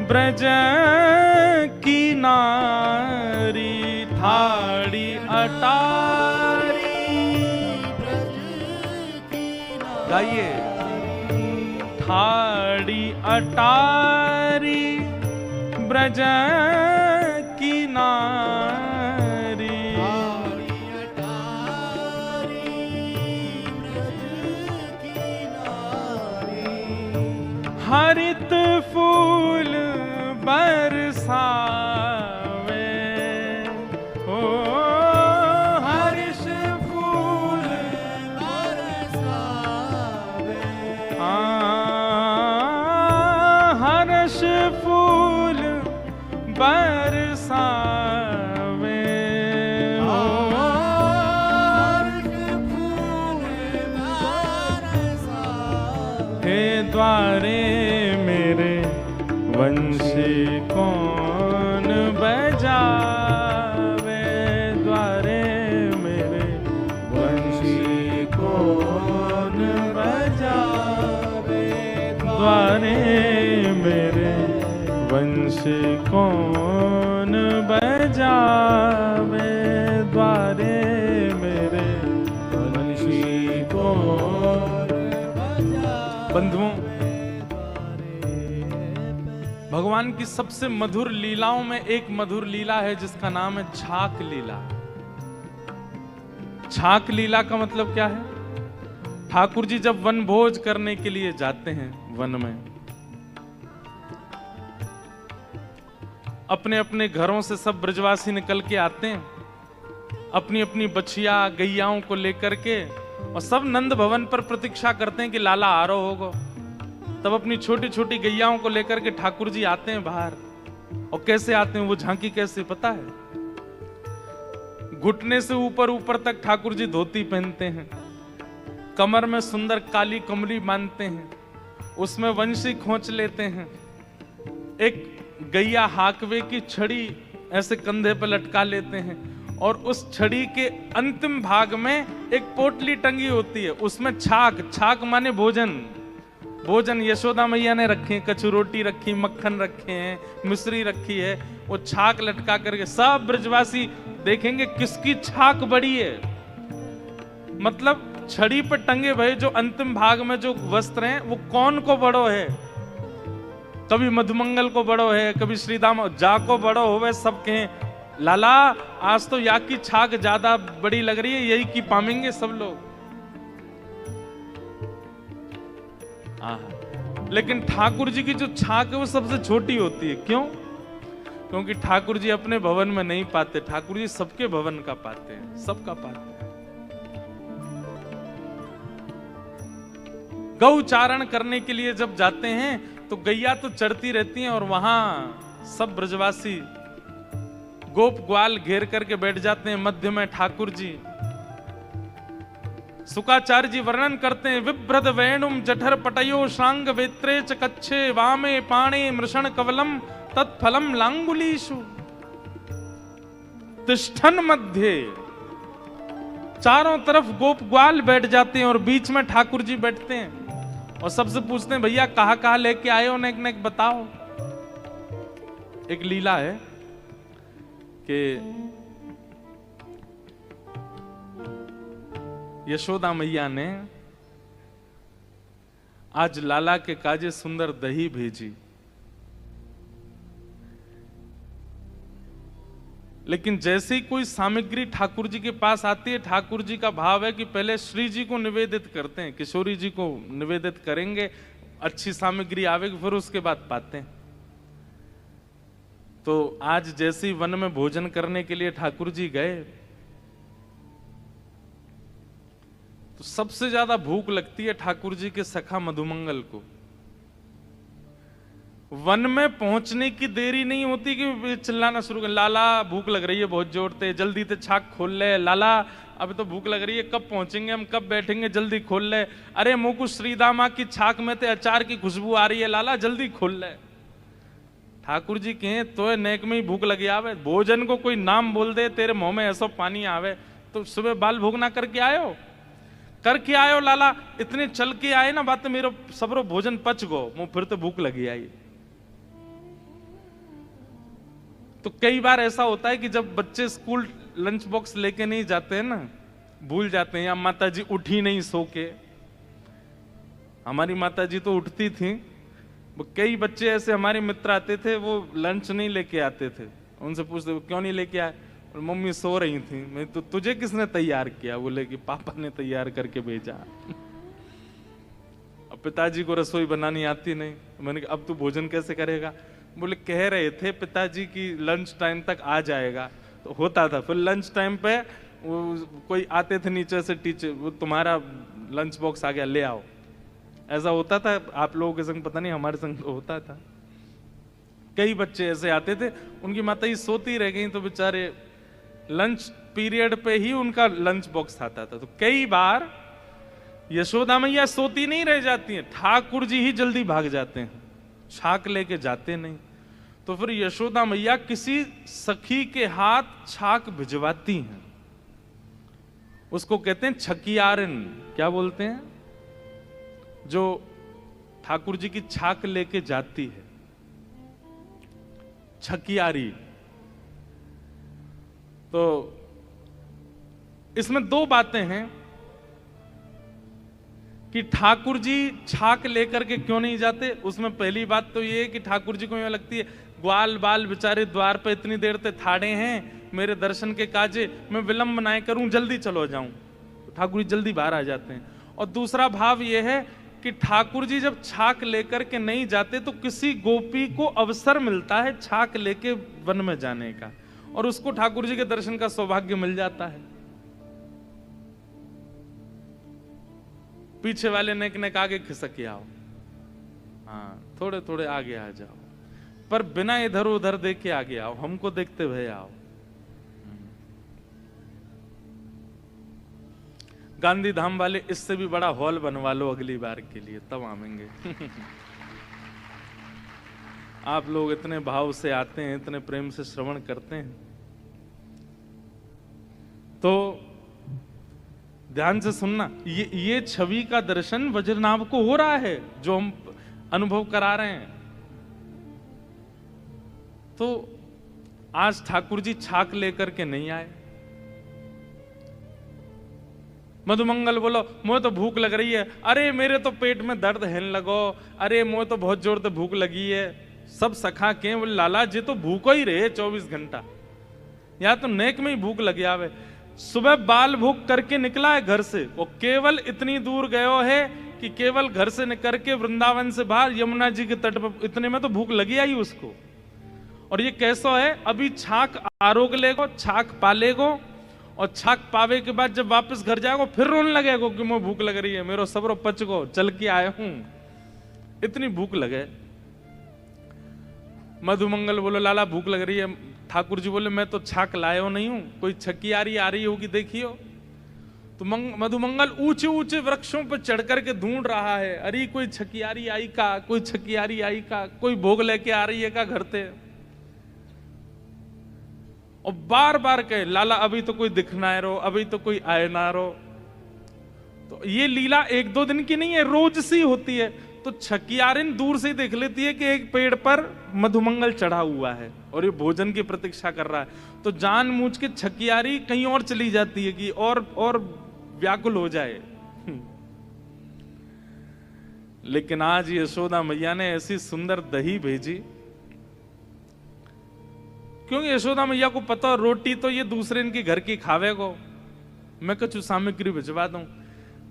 ब्रज की नारी, ठाड़ी अटारी गाइए, ठाड़ी अटारी ब्रज की नारी, हरित फूल बरसावे, ओ हर्ष फूल बरसावे, हर्ष फूल बरसावे, हे द्वारे मेरे वंशी कौन बजावे, द्वारे मेरे वंशी कौन बजावे, द्वारे मेरे वंशी कौन बजावे, द्वारे मेरे वंशी कौन बजावे। बंधुओं, भगवान की सबसे मधुर लीलाओं में एक मधुर लीला है जिसका नाम है छाक लीला। छाक लीला का मतलब क्या है? ठाकुर जी जब वन भोज करने के लिए जाते हैं वन में, अपने अपने घरों से सब ब्रजवासी निकल के आते हैं अपनी अपनी बछिया गैयाओं को लेकर के, और सब नंद भवन पर प्रतीक्षा करते हैं कि लाला आ रहा होगा। तब अपनी छोटी छोटी गैयाओं को लेकर के ठाकुर जी आते हैं बाहर। और कैसे आते हैं, वो झांकी कैसे पता है? घुटने से ऊपर ऊपर तक ठाकुर जी धोती पहनते हैं, कमर में सुंदर काली कमरी बांधते हैं, उसमें वंशी खोंच लेते हैं, एक गैया हाकवे की छड़ी ऐसे कंधे पर लटका लेते हैं, और उस छड़ी के अंतिम भाग में एक पोटली टंगी होती है, उसमें छाक, छाक माने भोजन, भोजन यशोदा मैया ने रखे हैं, कछु रोटी रखी, मक्खन रखे हैं, मिश्री रखी है, वो छाक लटका करके सब ब्रजवासी देखेंगे किसकी छाक बड़ी है। मतलब छड़ी पर टंगे भय जो अंतिम भाग में जो वस्त्र हैं वो कौन को बड़ो है, कभी मधुमंगल को बड़ो है, कभी श्रीदाम जा को बड़ो होवे, सब कहें लाला आज तो या की छाक ज्यादा बड़ी लग रही है, यही की पामेंगे सब लोग। लेकिन ठाकुर जी की जो छाक है वो सबसे छोटी होती है। क्यों? क्योंकि ठाकुर जी अपने भवन में नहीं पाते, ठाकुर जी सबके भवन का पाते हैं, सबका पाते हैं। गौचारण करने के लिए जब जाते हैं तो गैया तो चढ़ती रहती हैं, और वहां सब ब्रजवासी गोप ग्वाल घेर करके बैठ जाते हैं, मध्य में ठाकुर जी। सुकाचार्य जी वर्णन करते हैं, विभ्रद वेणुम जठर पटयो शांग वेत्रे च कच्छे वामे पाणे मृषण कवलम तत्फलम लांगुलीषु तिष्ठन मध्य। चारों तरफ गोप ग्वाल बैठ जाते हैं और बीच में ठाकुर जी बैठते हैं और सबसे पूछते हैं, भैया कहां कहां लेके आए हो, नेक नेक बताओ। एक लीला है कि यशोदा मैया ने आज लाला के काजे सुंदर दही भेजी, लेकिन जैसे ही कोई सामग्री ठाकुर जी के पास आती है, ठाकुर जी का भाव है कि पहले श्री जी को निवेदित करते हैं, किशोरी जी को निवेदित करेंगे, अच्छी सामग्री आवेगी फिर उसके बाद पाते हैं। तो आज जैसे ही वन में भोजन करने के लिए ठाकुर जी गए तो सबसे ज्यादा भूख लगती है ठाकुर जी के सखा मधुमंगल को। वन में पहुंचने की देरी नहीं होती कि चिल्लाना शुरू कर, लाला भूख लग रही है बहुत जोर से, जल्दी से छाक खोल ले, लाला अभी तो भूख लग रही है, कब पहुंचेंगे हम, कब बैठेंगे, जल्दी खोल ले, अरे मुकु श्रीदामा की छाक में ते अचार की खुशबू आ रही है, लाला जल्दी खोल ले। ठाकुर जी कहें तो नेक में ही भूख लगी आवे, भोजन को कोई नाम बोल दे तेरे मुंह में ऐसा पानी आवे, तो सुबह बाल भोग ना करके आयो, करके आयो लाला, इतने चल के आए ना बात मेरो सबरो भोजन पच गो, मुंह फिर तो भूख लगी आई। तो कई बार ऐसा होता है कि जब बच्चे स्कूल लंच बॉक्स लेके नहीं जाते हैं ना, भूल जाते हैं, या माता जी उठी नहीं सो के, हमारी माता जी तो उठती थी, कई बच्चे ऐसे हमारे मित्र आते थे वो लंच नहीं लेके आते थे, उनसे पूछते क्यों नहीं लेके आए, और मम्मी सो रही थी। मैं तो तुझे किसने तैयार किया, बोले कि पापा ने तैयार करके भेजा। अब पिताजी को रसोई बनानी आती नहीं, मैंने कहा अब तू भोजन कैसे करेगा, बोले कह रहे थे पिताजी की लंच टाइम तक आ जाएगा, तो होता था। फिर लंच टाइम पे वो कोई आते थे नीचे से, टीचर वो तुम्हारा लंच बॉक्स आ गया ले आओ, ऐसा होता था। आप लोगों के संग पता नहीं, हमारे संग तो होता था। कई बच्चे ऐसे आते थे, उनकी माता ही सोती रह गई तो बेचारे लंच पीरियड पे ही उनका लंच बॉक्स आता था। तो कई बार यशोदा मैया सोती नहीं रह जाती हैं, ठाकुर जी ही जल्दी भाग जाते हैं, छाक लेके जाते नहीं। तो फिर यशोदा मैया किसी सखी के हाथ छाक भिजवाती हैं, उसको कहते हैं छकियारन। क्या बोलते हैं? जो ठाकुर जी की छाक लेके जाती है, छकियारी। तो इसमें दो बातें हैं कि ठाकुर जी छाक लेकर के क्यों नहीं जाते। उसमें पहली बात तो ये है कि ठाकुर जी को ये लगती है ग्वाल बाल बेचारे द्वार पे इतनी देर से ठाड़े हैं, मेरे दर्शन के काजे, मैं विलंब ना करूं, जल्दी चलो जाऊं। तो ठाकुर जी जल्दी बाहर आ जाते हैं। और दूसरा भाव ये है कि ठाकुर जी जब छाक लेकर के नहीं जाते तो किसी गोपी को अवसर मिलता है छाक लेके वन में जाने का, और उसको ठाकुर जी के दर्शन का सौभाग्य मिल जाता है। पीछे वाले नेक नेक आगे खिसक आओ, हाँ थोड़े थोड़े आगे आ जाओ, पर बिना इधर उधर देख के आगे आओ, हमको देखते हुए आओ। गांधी धाम वाले इससे भी बड़ा हॉल बनवा लो अगली बार के लिए, तब आवेंगे। आप लोग इतने भाव से आते हैं, इतने प्रेम से श्रवण करते हैं, तो ध्यान से सुनना। ये छवि का दर्शन वज्रनाभ को हो रहा है जो हम अनुभव करा रहे हैं। तो आज ठाकुर जी छाक लेकर के नहीं आए। मधुमंगल बोलो मुझे तो भूख लग रही है, अरे मेरे तो पेट में दर्द है लगो, अरे मुझे तो बहुत जोर से भूख लगी है। सब सखा के बोले लाला जी तो भूखो ही रहे 24 घंटा, या तो नेक में ही भूख लगी आवे। सुबह बाल भूख करके निकला है घर से, वो केवल इतनी दूर गयो है कि केवल घर से निकल के वृंदावन से बाहर यमुना जी के तट पर, इतने में तो भूख लगी आई उसको। और ये कैसा है, अभी छाक आरोग लेगो, छाक पालेगो, और छाक पावे के बाद जब वापस घर जाएगो फिर रोने लगेगो कि मुझे भूख लग रही है, मेरो सबरो पच गो, चल के आए हूं, इतनी भूख लगे। मधुमंगल बोलो लाला भूख लग रही है। ठाकुर जी बोले मैं तो छाक लायो नहीं हूं, कोई छकियारी आ रही होगी देखियो। तो मधुमंगल ऊंचे ऊंचे वृक्षों पर चढ़ करके ढूंढ रहा है, अरे कोई छकियारी आई का, कोई छकियारी आई का, कोई भोग लेके आ रही है का घर से। और बार बार कहे लाला अभी तो कोई दिख ना रो, अभी तो कोई आए ना रो। तो ये लीला एक दो दिन की नहीं है, रोज सी होती है। तो छकियारिन दूर से देख लेती है कि एक पेड़ पर मधुमंगल चढ़ा हुआ है और ये भोजन की प्रतीक्षा कर रहा है, तो जानबूझ के छकियारी कहीं और चली जाती है कि और व्याकुल हो जाए। लेकिन आज यशोदा मैया ने ऐसी सुंदर दही भेजी, क्योंकि यशोदा मैया को पता रोटी तो ये दूसरे इनके घर की खावे को, मैं कुछ सामग्री भिजवा दूं।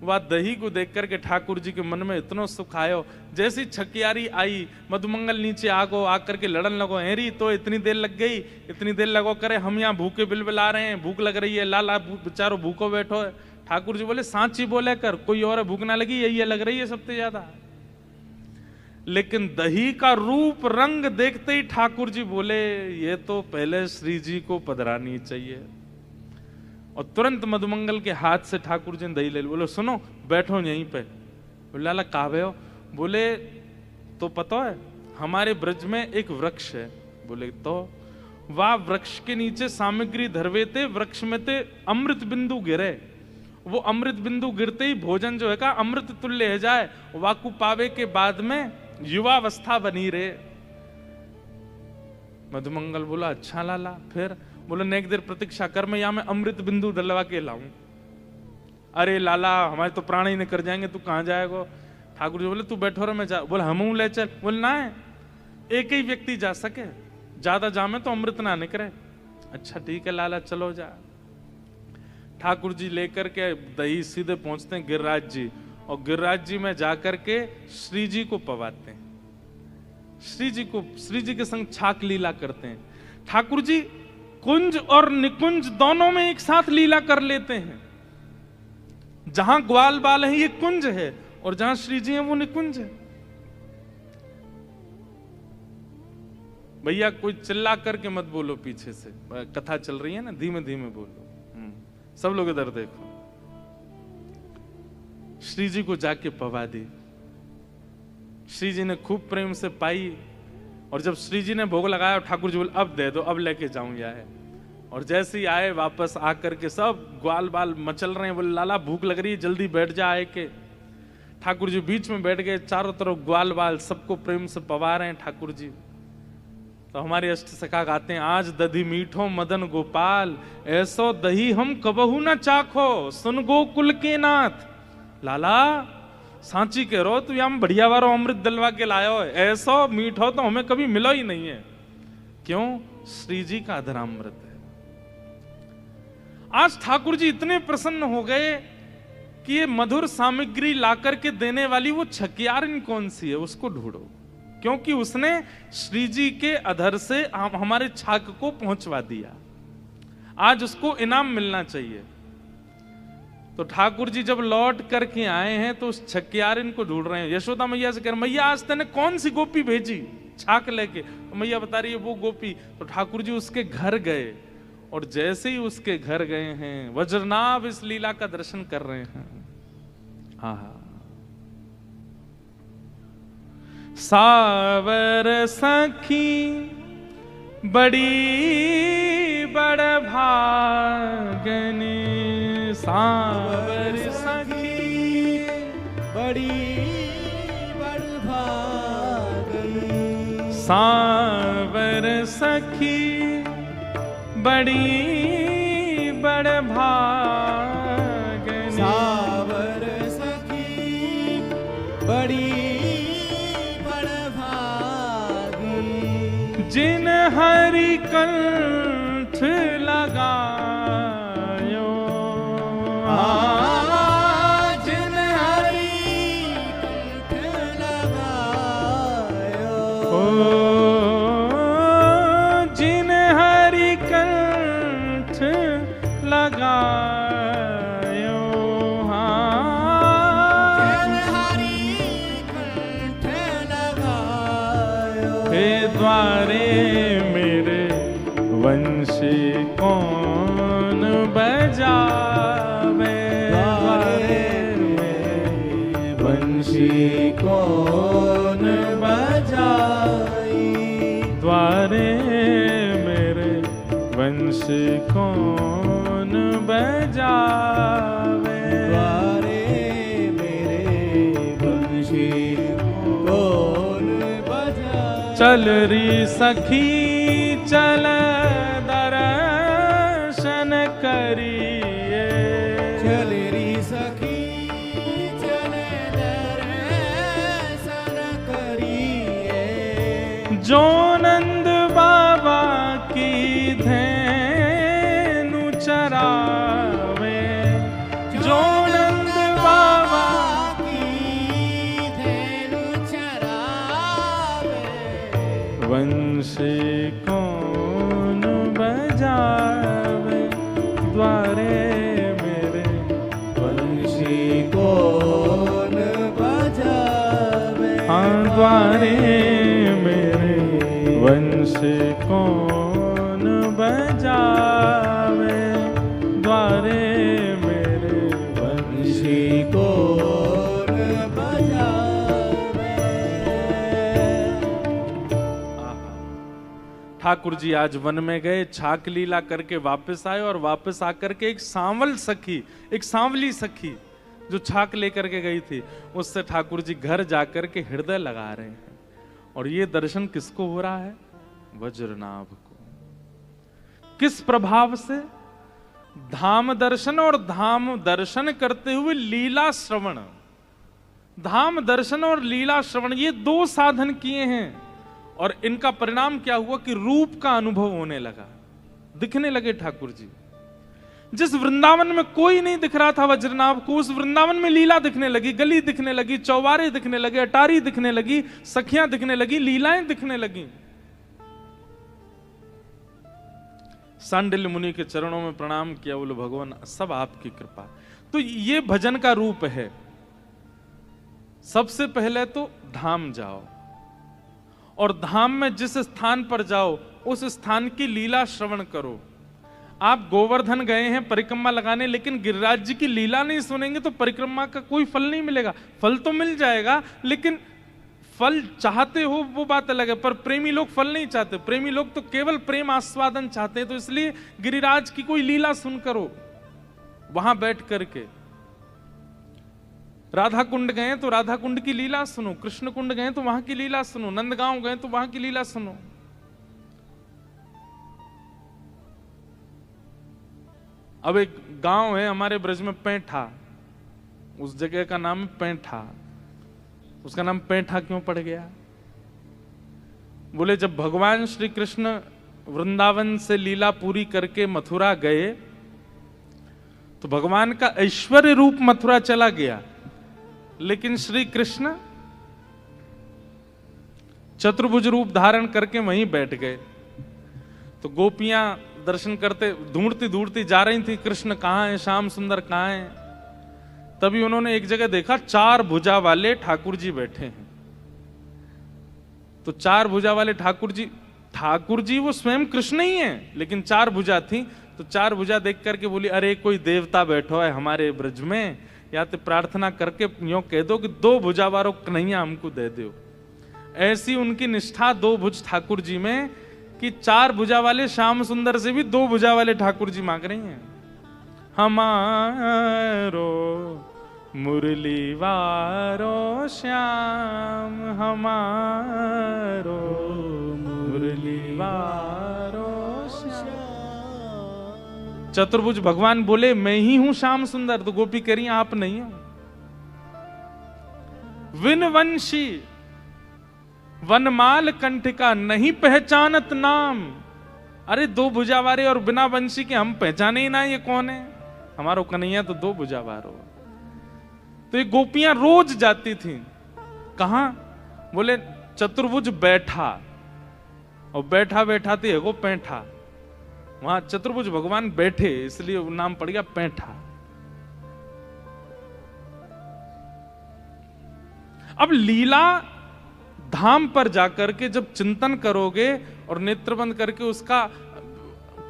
वह दही को देख करके ठाकुर जी के मन में इतना सुख आयो। जैसी छकियारी आई, मधुमंगल नीचे आगो, आकर के लड़न लगो, हेरी तो इतनी देर लग गई, इतनी देर लगो करे, हम यहाँ भूखे बिलबिला रहे हैं, भूख लग रही है, लाला बेचारो भूखो बैठो है। ठाकुर जी बोले सांची बोले कर, कोई और भूख ना लगी, यही लग रही है सबसे ज्यादा। लेकिन दही का रूप रंग देखते ही ठाकुर जी बोले ये तो पहले श्री जी को पधरानी चाहिए। और तुरंत मधुमंगल के हाथ से ठाकुर जी ने दही ले ली। बोले सुनो बैठो यहीं पे। बोले लाला कावे हो? बोले तो पता है हमारे ब्रज में एक वृक्ष है। बोले तो वह वृक्ष के नीचे सामग्री धरवे थे, वृक्ष में थे अमृत बिंदु गिरे। वो अमृत बिंदु गिरते ही भोजन जो है का अमृत तुल्य है जाए, वाकु पावे के बाद में युवावस्था बनी रहे। मधुमंगल बोला अच्छा लाला। फिर बोले नेक देर प्रतीक्षा कर, मैं यहाँ में अमृत बिंदु डलवा के लाऊं। अरे लाला हमारे तो प्राण ही नहीं कर जाएंगे, तू कहाँ जाएगा? ठाकुर जी बोले तू बैठो रे मैं जा। बोले हम ले चल। बोले ना एक ही व्यक्ति जा सके, ज्यादा जामे तो अमृत ना निकले। अच्छा ठीक है लाला चलो जा। ठाकुर जी लेकर के दही सीधे पहुंचते हैं गिरिराज जी, और गिरिराज जी में जाकर के श्री जी को पवाते हैं। श्री जी के संग छाक लीला करते हैं। ठाकुर जी कुंज और निकुंज दोनों में एक साथ लीला कर लेते हैं। जहां ग्वाल बाल है ये कुंज है, और जहां श्री जी है वो निकुंज है। भैया कोई चिल्ला करके मत बोलो, पीछे से कथा चल रही है ना, धीमे धीमे बोलो। सब लोग इधर देखो। श्री जी को जाके पवा दी। श्री जी ने खूब प्रेम से पाई, और जब श्री जी ने भोग लगाया ठाकुर जी बोले अब दे दो, अब लेके जाऊं या है। और जैसे ही आए वापस आकर के सब ग्वाल बाल मचल रहे हैं। बोले लाला भूख लग रही है, जल्दी बैठ जा आए के। ठाकुर जी बीच में बैठ गए, चारों तरफ ग्वाल बाल सबको प्रेम से पवा रहे हैं ठाकुर जी। तो हमारे अष्ट सखा गाते हैं आज दधी मीठो मदन गोपाल, ऐसो दही हम कबहू न चाखो, सुन गोकुल के नाथ। लाला सांची कह रो तू यहाँ बढ़िया वारो अमृत दलवा के लायो है, ऐसो मीठो तो हमें कभी मिलो ही नहीं है। क्यों? श्री जी का अधरामृत है। आज ठाकुर जी इतने प्रसन्न हो गए कि ये मधुर सामग्री लाकर के देने वाली वो छकियारिन कौन सी है, उसको ढूंढो। क्योंकि उसने श्री जी के अधर से हमारे छाक को पहुंचवा दिया। आज उसको इनाम मिलना चाहिए। तो ठाकुर जी जब लौट करके आए हैं तो उस छकियारिन को ढूंढ रहे हैं। यशोदा मैया से कह रहे मैया आज तेने कौन सी गोपी भेजी छाक लेके? तो मैया बता रही है वो गोपी। तो ठाकुर जी उसके घर गए, और जैसे ही उसके घर गए हैं वज्रनाभ इस लीला का दर्शन कर रहे हैं। हाँ सावर सखी बड़ी बड़ भागने, सावर सखी बड़ी बड़ भागने, सावर सखी बड़ी बड़ भागने, सावर सखी बड़ी जिन हरि कंठ लगायो, जिन हरि कंठ लगायो, जिन हरि कंठ लगायो, जिन हरि कंठ लगायो, हे द्वारे मेरे वंशी कौन बजावे, द्वारे मेरे वंशी कौन बजाई, द्वारे मेरे वंशी कौन बजावे, द्वारे मेरे वंशी कौन बजाई। चल री सखी चल दर्शन करिए, चल री सखी चल दर्शन करिए, जो नंद बाबा की धेनु चरावे, जो नंद बाबा की धेनु चरावे, वंशी कौन बजावे, द्वारे मेरे वंशी कौन बजावे, हाँ द्वारे मेरे वंश कौन बजावे, द्वारे मेरे वंश कौन बजावे। ठाकुर जी आज वन में गए, छाक लीला करके वापस आए और वापस आकर के एक सांवली सखी जो छाक लेकर के गई थी, उससे ठाकुर जी घर जाकर के हृदय लगा रहे हैं। और ये दर्शन किसको हो रहा है? वज्रनाभ को। किस प्रभाव से? धाम दर्शन और धाम दर्शन करते हुए लीला श्रवण। धाम दर्शन और लीला श्रवण ये दो साधन किए हैं और इनका परिणाम क्या हुआ कि रूप का अनुभव होने लगा, दिखने लगे ठाकुर जी। जिस वृंदावन में कोई नहीं दिख रहा था वज्रनाभ को, उस वृंदावन में लीला दिखने लगी, गली दिखने लगी, चौबारे दिखने लगे, अटारी दिखने लगी, सखियां दिखने लगी, लीलाएं दिखने लगी। सांडिल्य मुनि के चरणों में प्रणाम किया, बोले भगवान सब आपकी कृपा। तो ये भजन का रूप है। सबसे पहले तो धाम जाओ और धाम में जिस स्थान पर जाओ उस स्थान की लीला श्रवण करो। आप गोवर्धन गए हैं परिक्रमा लगाने, लेकिन गिरिराज जी की लीला नहीं सुनेंगे तो परिक्रमा का कोई फल नहीं मिलेगा। फल तो मिल जाएगा, लेकिन फल चाहते हो वो बात अलग है, पर प्रेमी लोग फल नहीं चाहते। प्रेमी लोग तो केवल प्रेम आस्वादन चाहते हैं। तो इसलिए गिरिराज की कोई लीला सुन करो वहां बैठ करके। राधा कुंड गए तो राधा कुंड की लीला सुनो, कृष्ण कुंड गए तो वहां की लीला सुनो, नंदगांव गए तो वहां की लीला सुनो। अब एक गांव है हमारे ब्रज में पैठा, उस जगह का नाम पैठा। उसका नाम पैठा क्यों पड़ गया? बोले जब भगवान श्री कृष्ण वृंदावन से लीला पूरी करके मथुरा गए तो भगवान का ऐश्वर्य रूप मथुरा चला गया, लेकिन श्री कृष्ण चतुर्भुज रूप धारण करके वहीं बैठ गए। तो गोपियां दर्शन करते ढूंढती ढूंढती जा रही थी, कृष्ण कहां है, श्याम सुंदर कहां है। तभी उन्होंने एक जगह देखा 4 भुजा वाले ठाकुर जी बैठे हैं। तो 4 भुजा वाले ठाकुर जी वो स्वयं कृष्ण ही हैं, लेकिन 4 भुजा थी। तो 4 भुजा देख करके बोली अरे कोई देवता बैठो है हमारे ब्रज में, या तो प्रार्थना करके यूं कह दो कि 2 भुजा वालों कन्हैया हमको दे दो। ऐसी उनकी निष्ठा 2 भुज ठाकुर जी में कि 4 भुजा वाले श्याम सुंदर से भी 2 भुजा वाले ठाकुर जी मांग रही हैं। हमारो मुरली वारो श्याम, हमारो मुरली वारो श्याम। चतुर्भुज भगवान बोले मैं ही हूं श्याम सुंदर। तो गोपी कह रही आप नहीं हो। विनवंशी वनमाल कंठिका नहीं पहचानत नाम। अरे 2 भुजा वाले और बिना वंशी के हम पहचाने ही ना ये कौन है। हमारो कन्हैया तो 2 भुजा वारो। तो ये गोपियां रोज जाती थी कहां? बोले चतुर्भुज बैठा, और बैठा बैठा थी वो पैठा। वहां चतुर्भुज भगवान बैठे इसलिए नाम पड़ गया पैठा। अब लीला धाम पर जाकर के जब चिंतन करोगे और नेत्र बंद करके उसका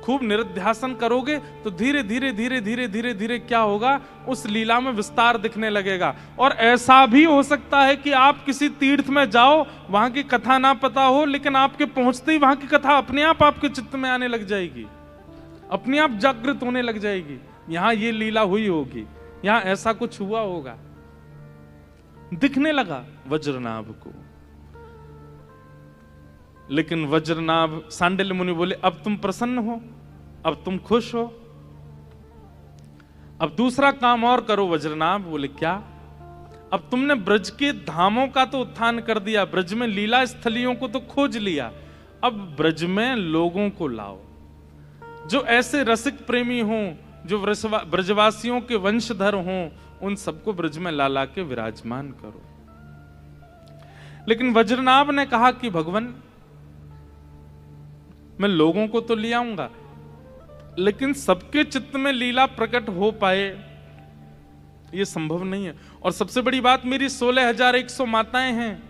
खूब निरध्यासन करोगे तो धीरे धीरे धीरे धीरे धीरे धीरे क्या होगा, उस लीला में विस्तार दिखने लगेगा। और ऐसा भी हो सकता है कि आप किसी तीर्थ में जाओ, वहां की कथा ना पता हो, लेकिन आपके पहुंचते ही वहां की कथा अपने आप आपके चित्त में आने लग जाएगी, अपने आप जागृत होने लग जाएगी। यहां ये लीला हुई होगी, यहां ऐसा कुछ हुआ होगा। दिखने लगा वज्रनाभ को। लेकिन वज्रनाभ, सांडिल्य मुनि बोले अब तुम प्रसन्न हो, अब तुम खुश हो, अब दूसरा काम और करो वज्रनाभ। बोले क्या? अब तुमने ब्रज के धामों का तो उत्थान कर दिया, ब्रज में लीला स्थलियों को तो खोज लिया, अब ब्रज में लोगों को लाओ जो ऐसे रसिक प्रेमी हों, जो ब्रजवासियों के वंशधर हों, उन सबको ब्रज में ला ला के विराजमान करो। लेकिन वज्रनाभ ने कहा कि भगवान मैं लोगों को तो ले आऊंगा, लेकिन सबके चित्त में लीला प्रकट हो पाए ये संभव नहीं है। और सबसे बड़ी बात, मेरी 16,100 माताएं हैं,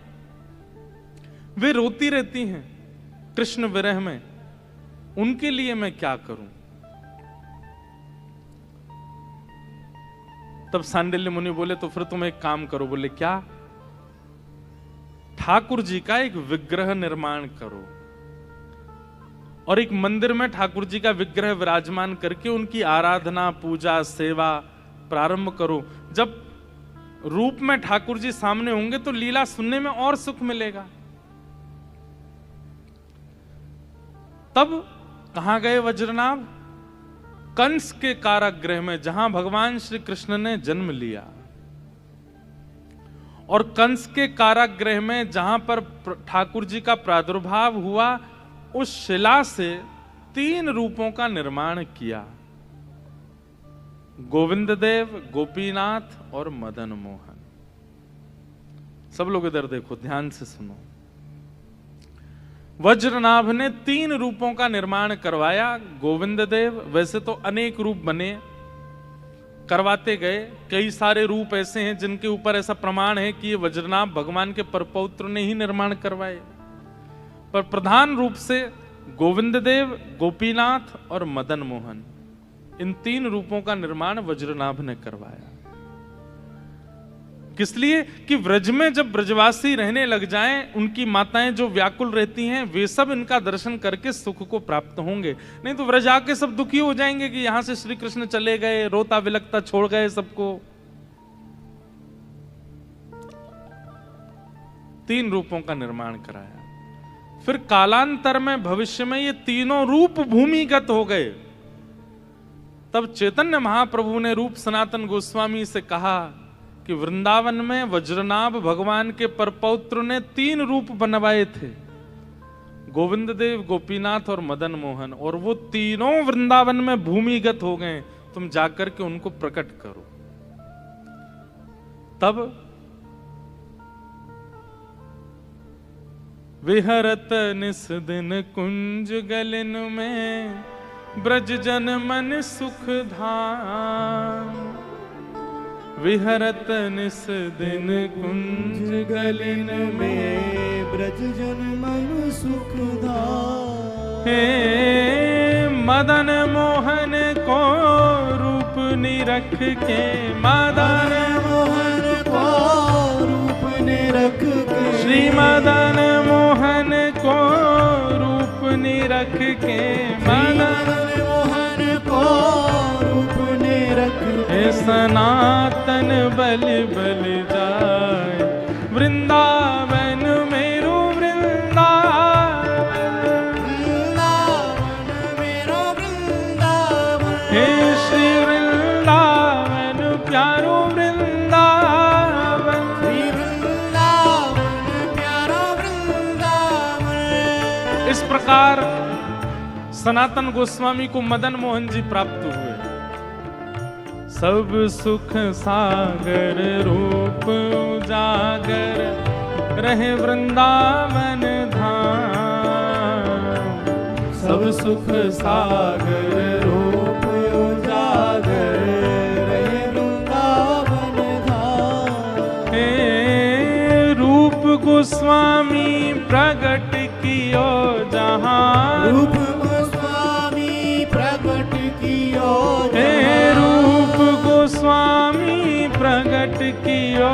वे रोती रहती हैं कृष्ण विरह में, उनके लिए मैं क्या करूं? तब सांडिल्य मुनि बोले तो फिर तुम एक काम करो। बोले क्या? ठाकुर जी का एक विग्रह निर्माण करो और एक मंदिर में ठाकुर जी का विग्रह विराजमान करके उनकी आराधना, पूजा, सेवा प्रारंभ करो। जब रूप में ठाकुर जी सामने होंगे तो लीला सुनने में और सुख मिलेगा। तब कहां गए वज्रनाभ? कंस के कारागृह में, जहां भगवान श्री कृष्ण ने जन्म लिया। और कंस के कारागृह में जहां पर ठाकुर जी का प्रादुर्भाव हुआ, उस शिला से 3 रूपों का निर्माण किया। गोविंद देव, गोपीनाथ और मदन मोहन। सब लोग इधर देखो, ध्यान से सुनो। वज्रनाभ ने 3 रूपों का निर्माण करवाया। गोविंद देव, वैसे तो अनेक रूप बने, करवाते गए। कई सारे रूप ऐसे हैं जिनके ऊपर ऐसा प्रमाण है कि ये वज्रनाभ भगवान के परपौत्र ने ही निर्माण करवाए। पर प्रधान रूप से गोविंद देव, गोपीनाथ और मदन मोहन, इन 3 रूपों का निर्माण वज्रनाभ ने करवाया। किस लिए? कि व्रज में जब ब्रजवासी रहने लग जाएं, उनकी माताएं जो व्याकुल रहती हैं, वे सब इनका दर्शन करके सुख को प्राप्त होंगे। नहीं तो व्रज आके सब दुखी हो जाएंगे कि यहां से श्री कृष्ण चले गए, रोता विलकता छोड़ गए सबको। 3 रूपों का निर्माण कराया। फिर कालांतर में, भविष्य में ये तीनों रूप भूमिगत हो गए। तब चैतन्य महाप्रभु ने रूप सनातन गोस्वामी से कहा कि वृंदावन में वज्रनाभ भगवान के परपौत्र ने 3 रूप बनवाए थे, गोविंद देव, गोपीनाथ और मदन मोहन, और वो तीनों वृंदावन में भूमिगत हो गए। तुम जाकर के उनको प्रकट करो। तब विहरत निस दिन कुंज गलिन में, ब्रज जन मन सुख धाम। विहरत निस दिन कुंज गलिन में, ब्रज जन मन सुख धाम। हे मदन मोहन को रूप निरख के, मदन मोहन को रूप निरख के, श्री मदन मोहन को रूप निरख के, मदन मोहन को रूप निरख के, सनातन बल बल जाए, वृंदावन मेरो वृंदावन, वृंदावन मेरो वृंदावन, हे श्री वृंदावन प्यारो वृंदावन, श्री वृंदावन प्यारो वृंदावन। इस प्रकार सनातन गोस्वामी को मदन मोहन जी प्राप्त हुए। सब सुख सागर रूप उजागर, रहे वृंदावन धाम। सब सुख सागर रूप उजागर, रहे वृंदावन धाम। हे रूप गोस्वामी प्रगट कियो जहां, रूप गोस्वामी प्रगट कियो हे रूप गोस्वामी प्रगट कियो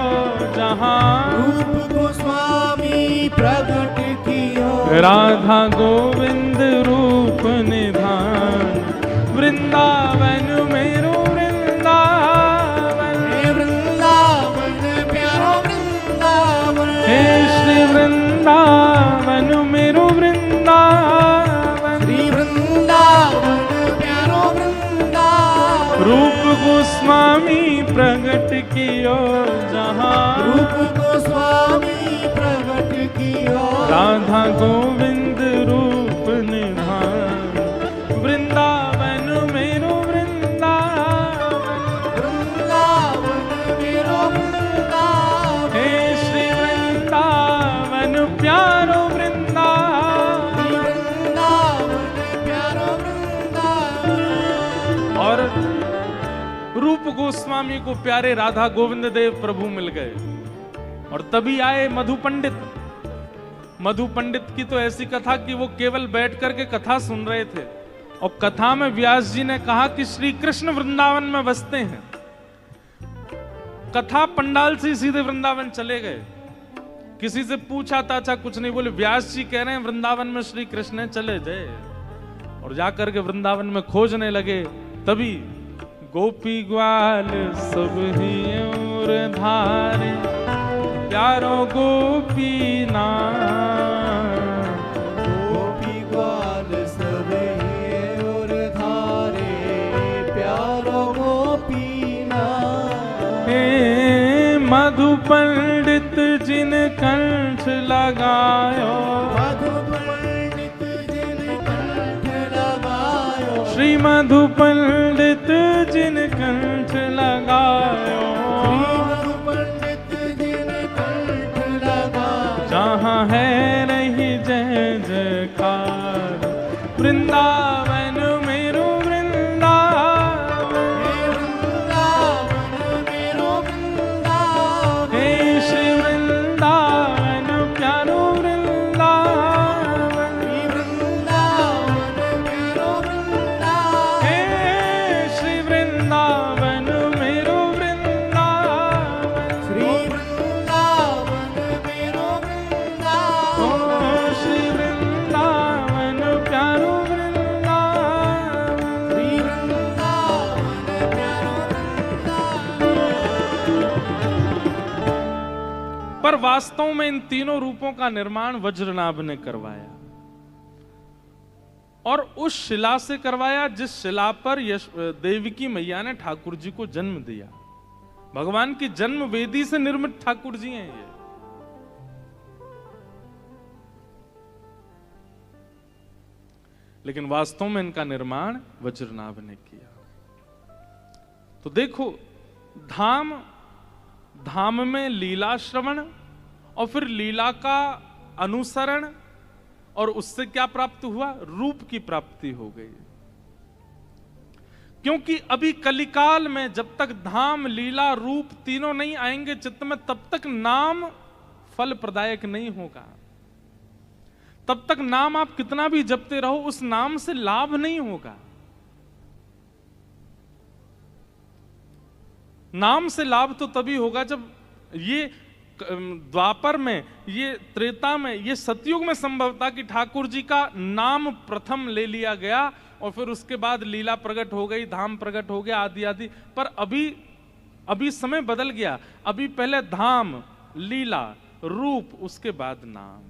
जहां, रूप गोस्वामी प्रगट कियो राधा गोविंद रूप निधान, वृंदावन मेरो वृंदावन, हे वृंदावन प्यारो वृंदावन, हे श्री वृंदावन मेरो वृंदावन, श्री वृंदावन प्यारो वृंदावन। रूप गोस्वामी प्रगट कियो जहां, रूप गोस्वामी प्रगट कियो राधा गोविंद रूप निधान, वृंदावन मेरो वृंदावन, वृंदावन मेरो वृंदावन, हे श्री वृंदावन प्यारो वृंदावन। श्री वृंदावन प्यारो वृंदावन। और रूप गोस्वामी को प्यारे राधा गोविंद देव प्रभु मिल गए। और तभी आए मधु पंडित। मधु पंडित की तो ऐसी कथा कि वो केवल बैठ करके कथा सुन रहे थे और कथा में व्यास जी ने कहा कि श्री कृष्ण वृंदावन में बसते हैं। कथा पंडाल से सीधे वृंदावन चले गए। किसी से पूछा ताचा कुछ नहीं, बोले व्यास जी कह रहे हैं वृंदावन में श्री कृष्ण है, चले जाए। और जाकर के वृंदावन में खोजने लगे। तभी गोपी ग्वाल सब ही और धारे प्यारो गोपी नाम, गोपी ग्वाल सब ही और धारे प्यारो गोपी नाम। हे मधु पंडित जिन कंठ लगायो, मधु पंडित जिन कंठ लगायो, श्री मधु पंडित जिन कंठ लगायो, मधु पंडित जिन कंठ लगायो। जहाँ है रही जय जयकार, वृंदावन मेरो वृंदावन, वृंदावन मेरो वृंदावन, हे श्री वृंदावन प्यारो वृंदावन, वृंदावन मेरो वृंदावन, हे श्री वृंदावन मेरो वृंदावन, श्री वृंदावन मेरो ओ वृंदावन, श्री वृंदावन प्यारो वृंदावन। श्री वृंदावन प्यारो वृंदावन। पर वास्तव में इन तीनों रूपों का निर्माण वज्रनाभ ने करवाया और उस शिला से करवाया जिस शिला पर देवकी मैया ने ठाकुर जी को जन्म दिया। भगवान की जन्म वेदी से निर्मित ठाकुर जी हैं ये। लेकिन वास्तव में इनका निर्माण वज्रनाभ ने किया। तो देखो, धाम, धाम में लीला श्रवण और फिर लीला का अनुसरण, और उससे क्या प्राप्त हुआ? रूप की प्राप्ति हो गई। क्योंकि अभी कलिकाल में जब तक धाम, लीला, रूप तीनों नहीं आएंगे चित्त में, तब तक नाम फल प्रदायक नहीं होगा। तब तक नाम आप कितना भी जपते रहो, उस नाम से लाभ नहीं होगा। नाम से लाभ तो तभी होगा जब ये द्वापर में, ये त्रेता में, ये सतयुग में संभव था कि ठाकुर जी का नाम प्रथम ले लिया गया और फिर उसके बाद लीला प्रकट हो गई, धाम प्रकट हो गया, आदि आदि। पर अभी समय बदल गया। अभी पहले धाम, लीला, रूप, उसके बाद नाम।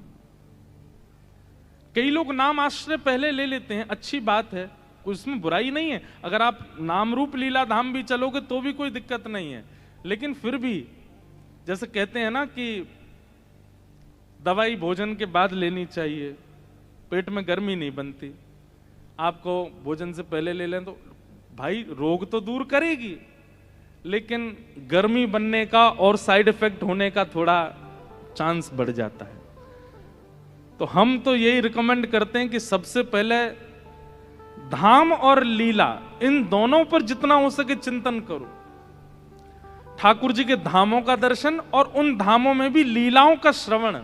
कई लोग नाम आश्रय पहले ले लेते हैं, अच्छी बात है, उसमें बुराई नहीं है। अगर आप नाम, रूप, लीला, धाम भी चलोगे तो भी कोई दिक्कत नहीं है। लेकिन फिर भी जैसे कहते हैं ना कि दवाई भोजन के बाद लेनी चाहिए, पेट में गर्मी नहीं बनती। आपको भोजन से पहले ले लें तो भाई रोग तो दूर करेगी, लेकिन गर्मी बनने का और साइड इफेक्ट होने का थोड़ा चांस बढ़ जाता है। तो हम तो यही रिकमेंड करते हैं कि सबसे पहले धाम और लीला, इन दोनों पर जितना हो सके चिंतन करो। ठाकुर जी के धामों का दर्शन और उन धामों में भी लीलाओं का श्रवण।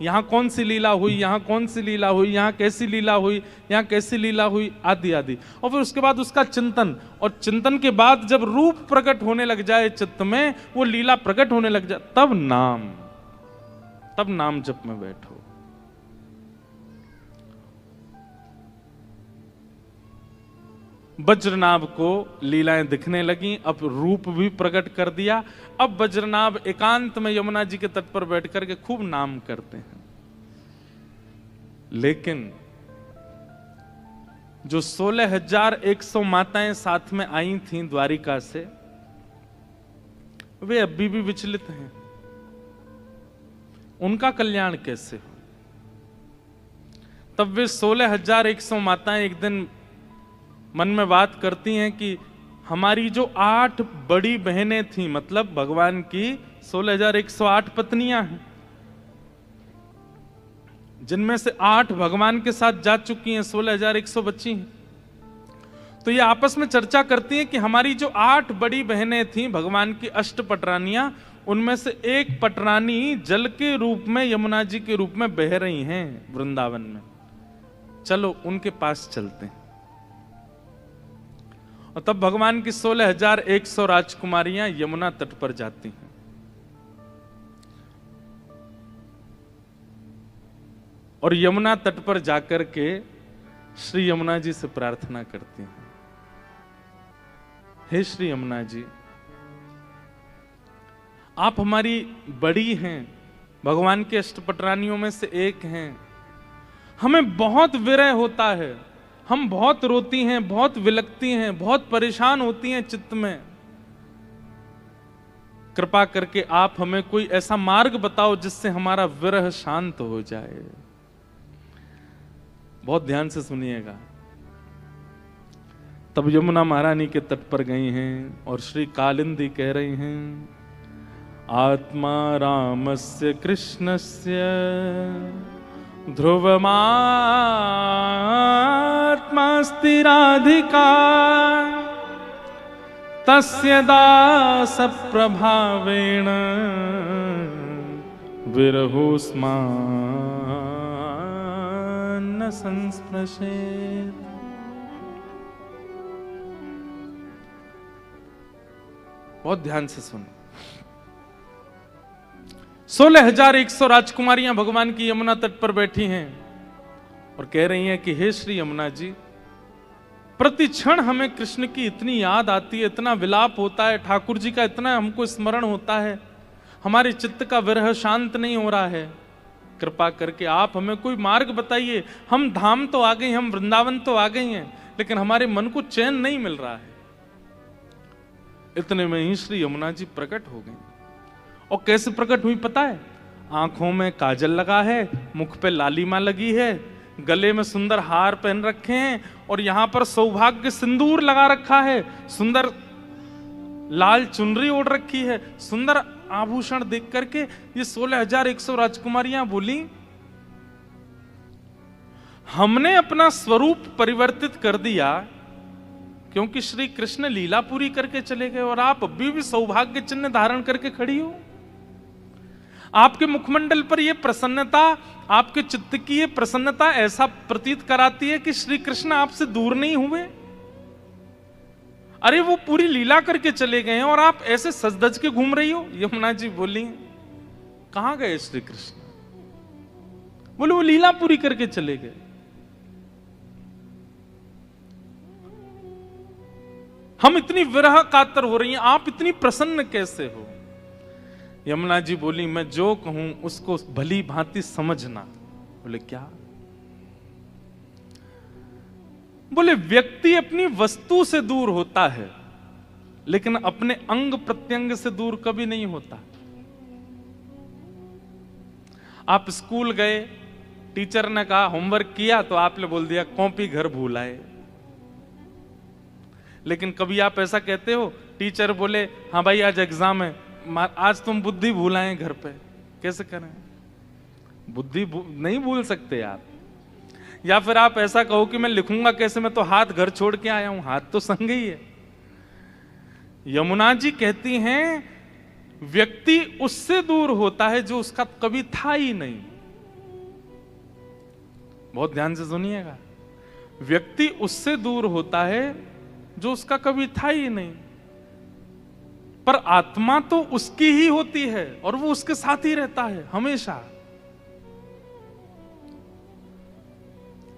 यहां कौन सी लीला हुई, यहां कौन सी लीला हुई, यहां कैसी लीला हुई, यहां कैसी लीला हुई, आदि आदि। और फिर उसके बाद उसका चिंतन, और चिंतन के बाद जब रूप प्रकट होने लग जाए चित्त में, वो लीला प्रकट होने लग जाए, तब नाम जप में बैठो। वज्रनाभ को लीलाएं दिखने लगी, अब रूप भी प्रकट कर दिया। अब वज्रनाभ एकांत में यमुना जी के तट पर बैठ करके खूब नाम करते हैं। लेकिन जो 16,100 माताएं साथ में आई थीं द्वारिका से, वे अभी भी विचलित हैं। उनका कल्याण कैसे हो? तब वे 16,100 माताएं एक दिन मन में बात करती हैं कि हमारी जो 8 बड़ी बहनें थीं, मतलब भगवान की 16,108 पत्नियां हैं, जिनमें से 8 भगवान के साथ जा चुकी हैं, 16,100 बच्ची हैं। तो ये आपस में चर्चा करती हैं कि हमारी जो 8 बड़ी बहनें थीं, भगवान की अष्टपटरानियां, उनमें से एक पटरानी जल के रूप में यमुना जी के रूप में बह रही हैं वृंदावन में। चलो उनके पास चलते हैं। और तब भगवान की 16,100 राजकुमारियां यमुना तट पर जाती हैं। और यमुना तट पर जाकर के श्री यमुना जी से प्रार्थना करती हैं, हे श्री यमुना जी, आप हमारी बड़ी हैं, भगवान के अष्टपटरानियों में से एक हैं। हमें बहुत विरह होता है, हम बहुत रोती हैं, बहुत विलकती हैं, बहुत परेशान होती हैं चित्त में। कृपा करके आप हमें कोई ऐसा मार्ग बताओ जिससे हमारा विरह शांत हो जाए। बहुत ध्यान से सुनिएगा। तब यमुना महारानी के तट पर गई हैं और श्री कालिंदी कह रही हैं, आत्मा रामस्य कृष्णस्य ध्रुवमात्मास्ति राधिका तस्य दास प्रभावेण विरहोस्मान् न संस्पृशेत्। बहुत ध्यान से सुनो। 16,100 राजकुमारियां भगवान की यमुना तट पर बैठी हैं और कह रही हैं कि हे श्री यमुना जी, प्रति क्षण हमें कृष्ण की इतनी याद आती है, इतना विलाप होता है, ठाकुर जी का इतना हमको स्मरण होता है, हमारे चित्त का विरह शांत नहीं हो रहा है। कृपा करके आप हमें कोई मार्ग बताइए। हम धाम तो आ गए, हम वृंदावन तो आ गए हैं, लेकिन हमारे मन को चैन नहीं मिल रहा है। इतने में ही श्री यमुना जी प्रकट हो गई। और कैसे प्रकट हुई पता है? आंखों में काजल लगा है, मुख पे लालिमा लगी है, गले में सुंदर हार पहन रखे हैं और यहां पर सौभाग्य सिंदूर लगा रखा है, सुंदर लाल चुनरी ओढ़ रखी है, सुंदर आभूषण देख करके ये 16,100 राजकुमारियां बोली, हमने अपना स्वरूप परिवर्तित कर दिया क्योंकि श्री कृष्ण लीला पूरी करके चले गए और आप अभी भी सौभाग्य चिन्ह धारण करके खड़ी हो। आपके मुखमंडल पर यह प्रसन्नता, आपके चित्त की यह प्रसन्नता ऐसा प्रतीत कराती है कि श्री कृष्ण आपसे दूर नहीं हुए। अरे वो पूरी लीला करके चले गए हैं और आप ऐसे सज-धज के घूम रही हो। यमुना जी बोली, कहां गए श्री कृष्ण? बोले वो लीला पूरी करके चले गए। हम इतनी विरह कातर हो रही हैं, आप इतनी प्रसन्न कैसे हो? यमुना जी बोली, मैं जो कहूं उसको भली भांति समझना। बोले क्या? बोले व्यक्ति अपनी वस्तु से दूर होता है लेकिन अपने अंग प्रत्यंग से दूर कभी नहीं होता। आप स्कूल गए, टीचर ने कहा होमवर्क किया तो आपने बोल दिया कॉपी घर भूल आए। लेकिन कभी आप ऐसा कहते हो, टीचर बोले हाँ भाई आज एग्जाम है, आज तुम बुद्धि भूल आए घर पे, कैसे करें? बुद्धि नहीं भूल सकते आप। या फिर आप ऐसा कहो कि मैं लिखूंगा कैसे, मैं तो हाथ घर छोड़ के आया हूं, हाथ तो संग ही है। यमुना जी कहती हैं व्यक्ति उससे दूर होता है जो उसका कभी था ही नहीं। बहुत ध्यान से सुनिएगा, व्यक्ति उससे दूर होता है जो उसका कभी था ही नहीं, पर आत्मा तो उसकी ही होती है और वो उसके साथ ही रहता है हमेशा।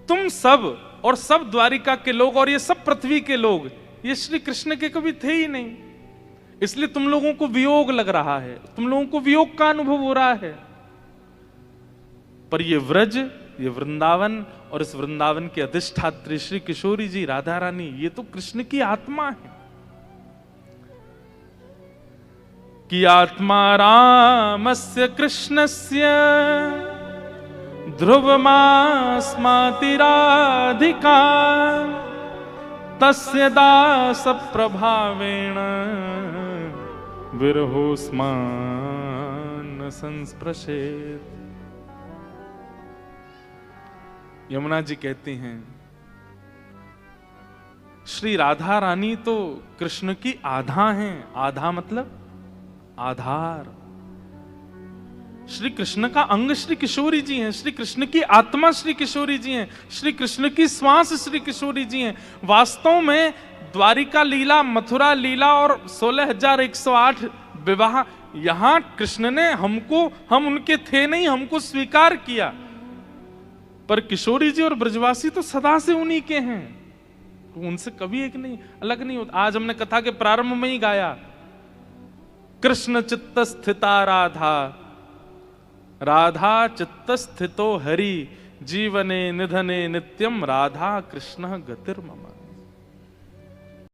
तुम सब और सब द्वारिका के लोग और ये सब पृथ्वी के लोग ये श्री कृष्ण के कभी थे ही नहीं, इसलिए तुम लोगों को वियोग लग रहा है, तुम लोगों को वियोग का अनुभव हो रहा है। पर ये व्रज, ये वृंदावन और इस वृंदावन की अधिष्ठात्री श्री किशोरी जी राधा रानी, ये तो कृष्ण की आत्मा है। कि आत्मा रामस्य कृष्णस्य ध्रुवमास्माति राधिका तस्य दास प्रभावेण विरहोस्मान् संस्पृशेत्। यमुना जी कहती हैं श्री राधा रानी तो कृष्ण की आधा हैं। आधा मतलब आधार। श्री कृष्ण का अंग श्री किशोरी जी हैं, श्री कृष्ण की आत्मा श्री किशोरी जी हैं, श्री कृष्ण की श्वास श्री किशोरी जी हैं। वास्तव में द्वारिका लीला, मथुरा लीला और 16,108 विवाह, यहां कृष्ण ने हमको, हम उनके थे नहीं, हमको स्वीकार किया। पर किशोरी जी और ब्रजवासी तो सदा से उन्हीं के हैं, उनसे कभी एक नहीं अलग नहीं होता। आज हमने कथा के प्रारंभ में ही गाया, कृष्ण चित्त स्थिता राधा, राधा चित्त स्थितो हरि, जीवने निधने नित्यम राधा कृष्ण गतिर्मम।